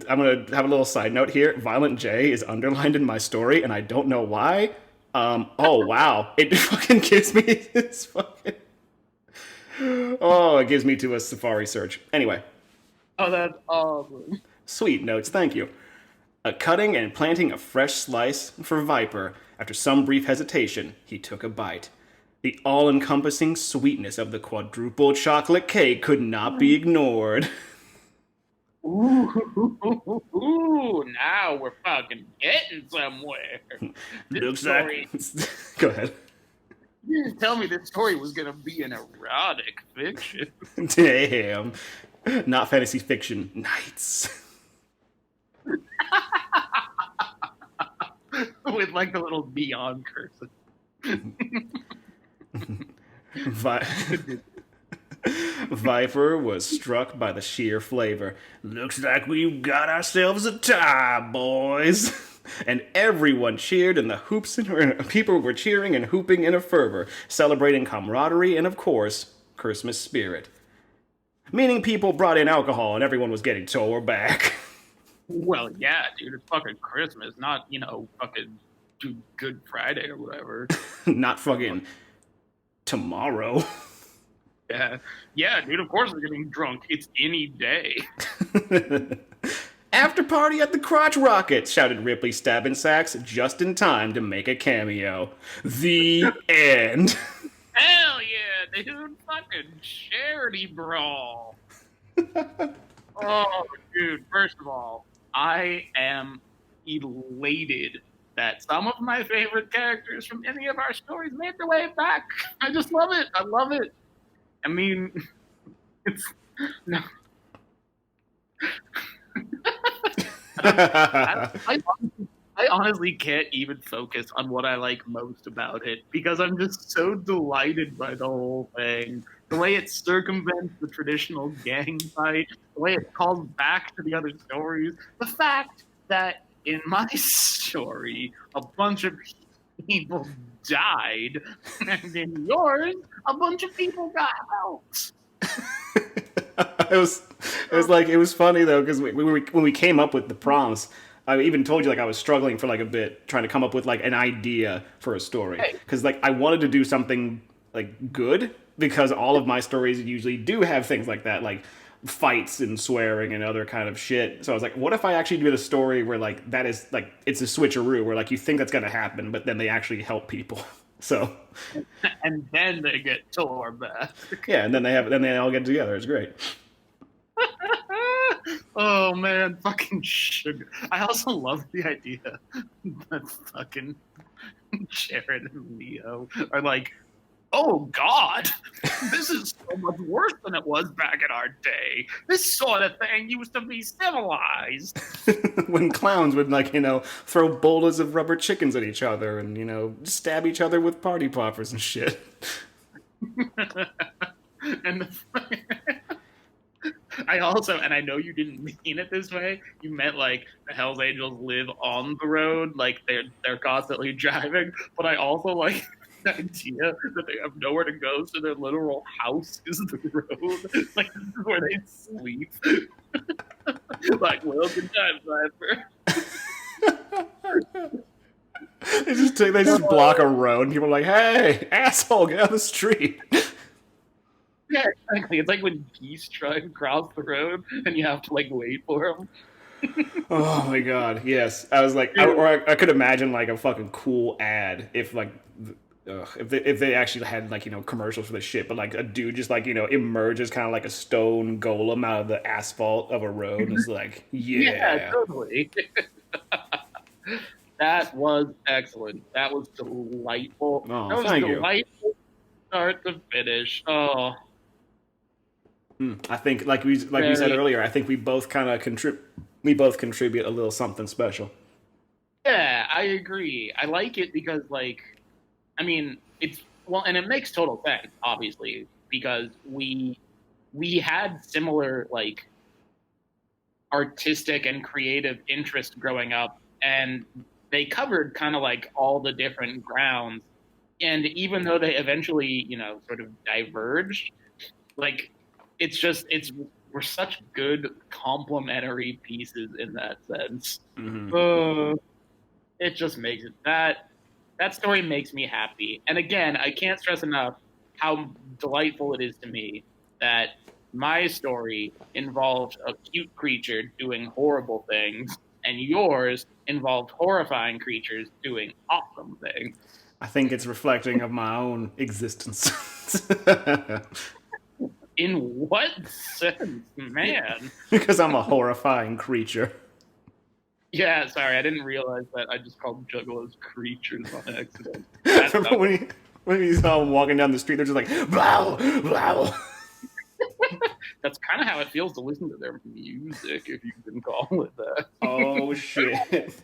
I'm gonna have a little side note here. Violent J is underlined in my story, and I don't know why. Oh wow, it fucking gives me this fucking. Oh, it gives me to a Safari search. Anyway, Oh, that's awesome. sweet notes, thank you. Cutting and planting a fresh slice for Viper. After some brief hesitation, he took a bite. The all encompassing sweetness of the quadruple chocolate cake could not be ignored. Ooh, now we're fucking getting somewhere. This Looks story, like. Go ahead. you didn't tell me this story was gonna be an erotic fiction. Damn. Not fantasy fiction. Nights. With like the little beyond cursive. Vi- Viper was struck by the sheer flavor. Looks like we've got ourselves a tie, boys. And everyone cheered, and the hoops and people were cheering and hooping in a fervor, celebrating camaraderie and, of course, Christmas spirit. Meaning people brought in alcohol and everyone was getting tore back. Well, yeah, dude, it's fucking Christmas, not, fucking Good Friday or whatever. Not fucking tomorrow. Yeah. Yeah, dude, of course we're getting drunk. It's any day. After party at the Crotch Rocket, shouted Ripley Stabbin' just in time to make a cameo. The end. Hell yeah, dude, fucking charity brawl. Oh, dude, first of all, I am elated that some of my favorite characters from any of our stories made their way back. I just love it. I love it. I mean, it's no. I honestly can't even focus on what I like most about it because I'm just so delighted by the whole thing. The way it circumvents the traditional gang fight, the way it calls back to the other stories, the fact that in my story, a bunch of people died, and in yours, a bunch of people got helped. It was funny though because when we came up with the prompts, I even told you like I was struggling for like a bit trying to come up with like an idea for a story Hey, because like I wanted to do something like good because all of my stories usually do have things like that like fights and swearing and other kind of shit. So I was like, what if I actually did a story where like that is like it's a switcheroo where like you think that's gonna happen, but then they actually help people. So and then they get tore back. yeah, and then they all get together. It's great. Oh man, fucking sugar. I also love the idea that fucking Jared and Leo are like, oh God, this is so much worse than it was back in our day. This sort of thing used to be civilized. When clowns would like throw boulders of rubber chickens at each other and stab each other with party poppers and shit. And I also, and I know you didn't mean it this way. You meant like the Hell's Angels live on the road, like they're constantly driving. But I also like the idea that they have nowhere to go, so their literal house is the road. Like this is where they sleep. Like, well, good time, Viper. They just block a road and people are like, hey, asshole, get out of the street. Yeah, exactly. It's like when geese try to cross the road and you have to like wait for them. Oh my god, yes. I was like, I could imagine like a fucking cool ad if like, if they actually had like commercials for the shit, but like a dude just like emerges kind of like a stone golem out of the asphalt of a road and is like, Yeah, totally. That was excellent. That was delightful. Oh, That was thank you. delightful start to finish. Oh, I think like we said earlier, I think we both kind of contribute a little something special. yeah, I agree. I like it because like I mean, it's well, and it makes total sense, obviously, because we had similar like artistic and creative interest growing up, and they covered kind of like all the different grounds. And even though they eventually, sort of diverged, like we're such good complementary pieces in that sense. It just makes that story makes me happy. And again, I can't stress enough how delightful it is to me that my story involved a cute creature doing horrible things, and yours involved horrifying creatures doing awesome things. I think it's reflecting of my own existence. In what sense, man? Because I'm a horrifying creature. Yeah, sorry, I didn't realize that I just called juggalos creatures on accident. Remember when you saw them walking down the street, they're just like, blow, blow. That's kind of how it feels to listen to their music, if you can call it that. Oh, shit.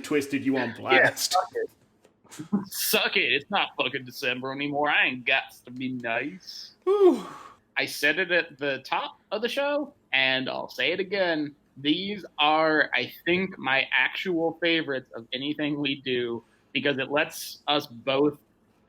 Twisted, you on blast. Yeah, suck it. It's not fucking December anymore. I ain't got to be nice. Whew. I said it at the top of the show, and I'll say it again. These are, I think, my actual favorites of anything we do because it lets us both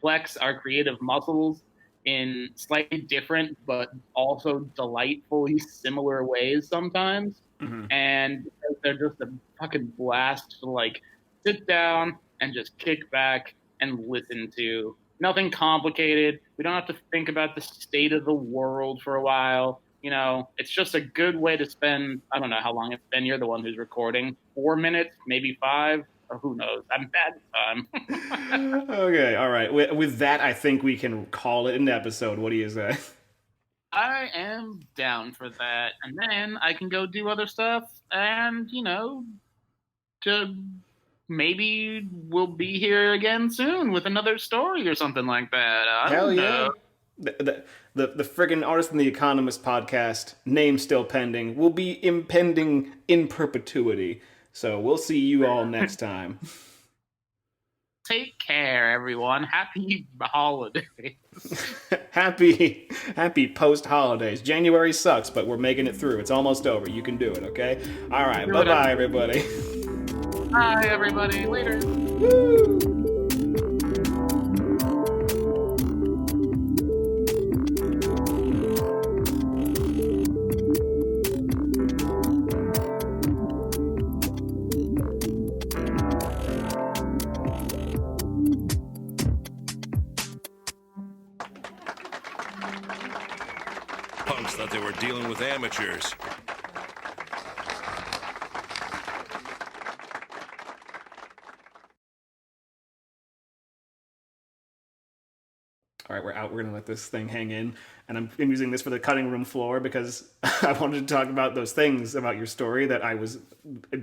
flex our creative muscles in slightly different but also delightfully similar ways sometimes. And they're just a fucking blast to like sit down and just kick back and listen to. Nothing complicated. We don't have to think about the state of the world for a while. You know, it's just a good way to spend, I don't know how long it's been. You're the one who's recording. 4 minutes, maybe 5, or who knows. I'm bad at time. Okay, all right. With that, I think we can call it an episode. What do you say? I am down for that. And then I can go do other stuff and, you know, to maybe we'll be here again soon with another story or something like that. Hell yeah. The friggin' Artist and the Economist podcast, name still pending, will be impending in perpetuity. So we'll see you all next time. Take care, everyone. Happy holidays. happy post holidays. January sucks, but we're making it through. It's almost over. You can do it, okay? All right. Bye-bye, everybody. Bye, everybody. Later. Woo! Punks thought they were dealing with amateurs. All right, we're out. We're going to let this thing hang in. And I'm using this for the cutting room floor because I wanted to talk about those things about your story that I was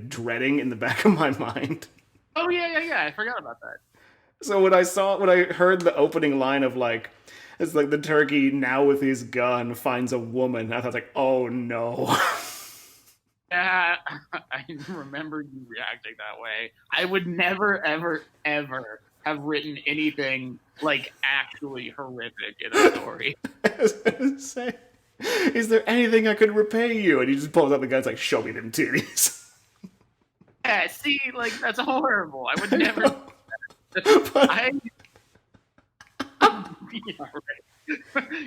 dreading in the back of my mind. Oh, yeah. I forgot about that. So when I heard the opening line of like, it's like the turkey now with his gun finds a woman, I thought like, oh no. Yeah, I remember you reacting that way. I would never, ever, ever have written anything like actually horrific in a story. Is there anything I could repay you? And he just pulls out the gun, it's like, show me them titties. Yeah, see, like that's horrible. I would never. Yeah, right.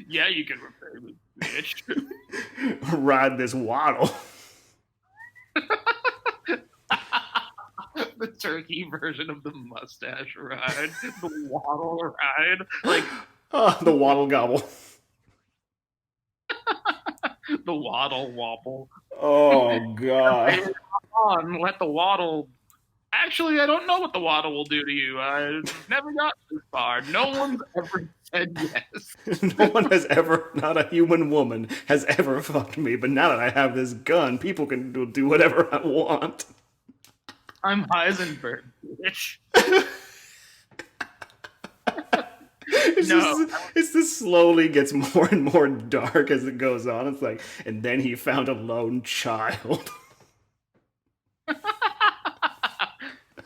Yeah, you can repay me, bitch. Ride this waddle. The turkey version of the mustache ride, the waddle ride, like the waddle gobble, the waddle wobble. Oh god! Come on, let the waddle. Actually, I don't know what the waddle will do to you. I've never got this far. No one's ever said yes. No one has ever, not a human woman, has ever fucked me. But now that I have this gun, people can do whatever I want. I'm Heisenberg, bitch. It's just slowly gets more and more dark as it goes on. It's like, and then he found a lone child.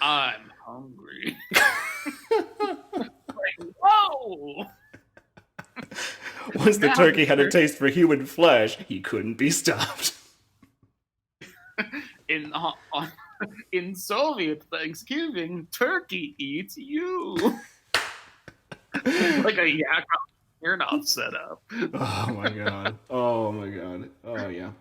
I'm hungry. Like, whoa! Once the turkey had a taste for human flesh, he couldn't be stopped. In Soviet Thanksgiving, turkey eats you. Like a yak turn off setup. Oh my god. Oh my god. Oh yeah.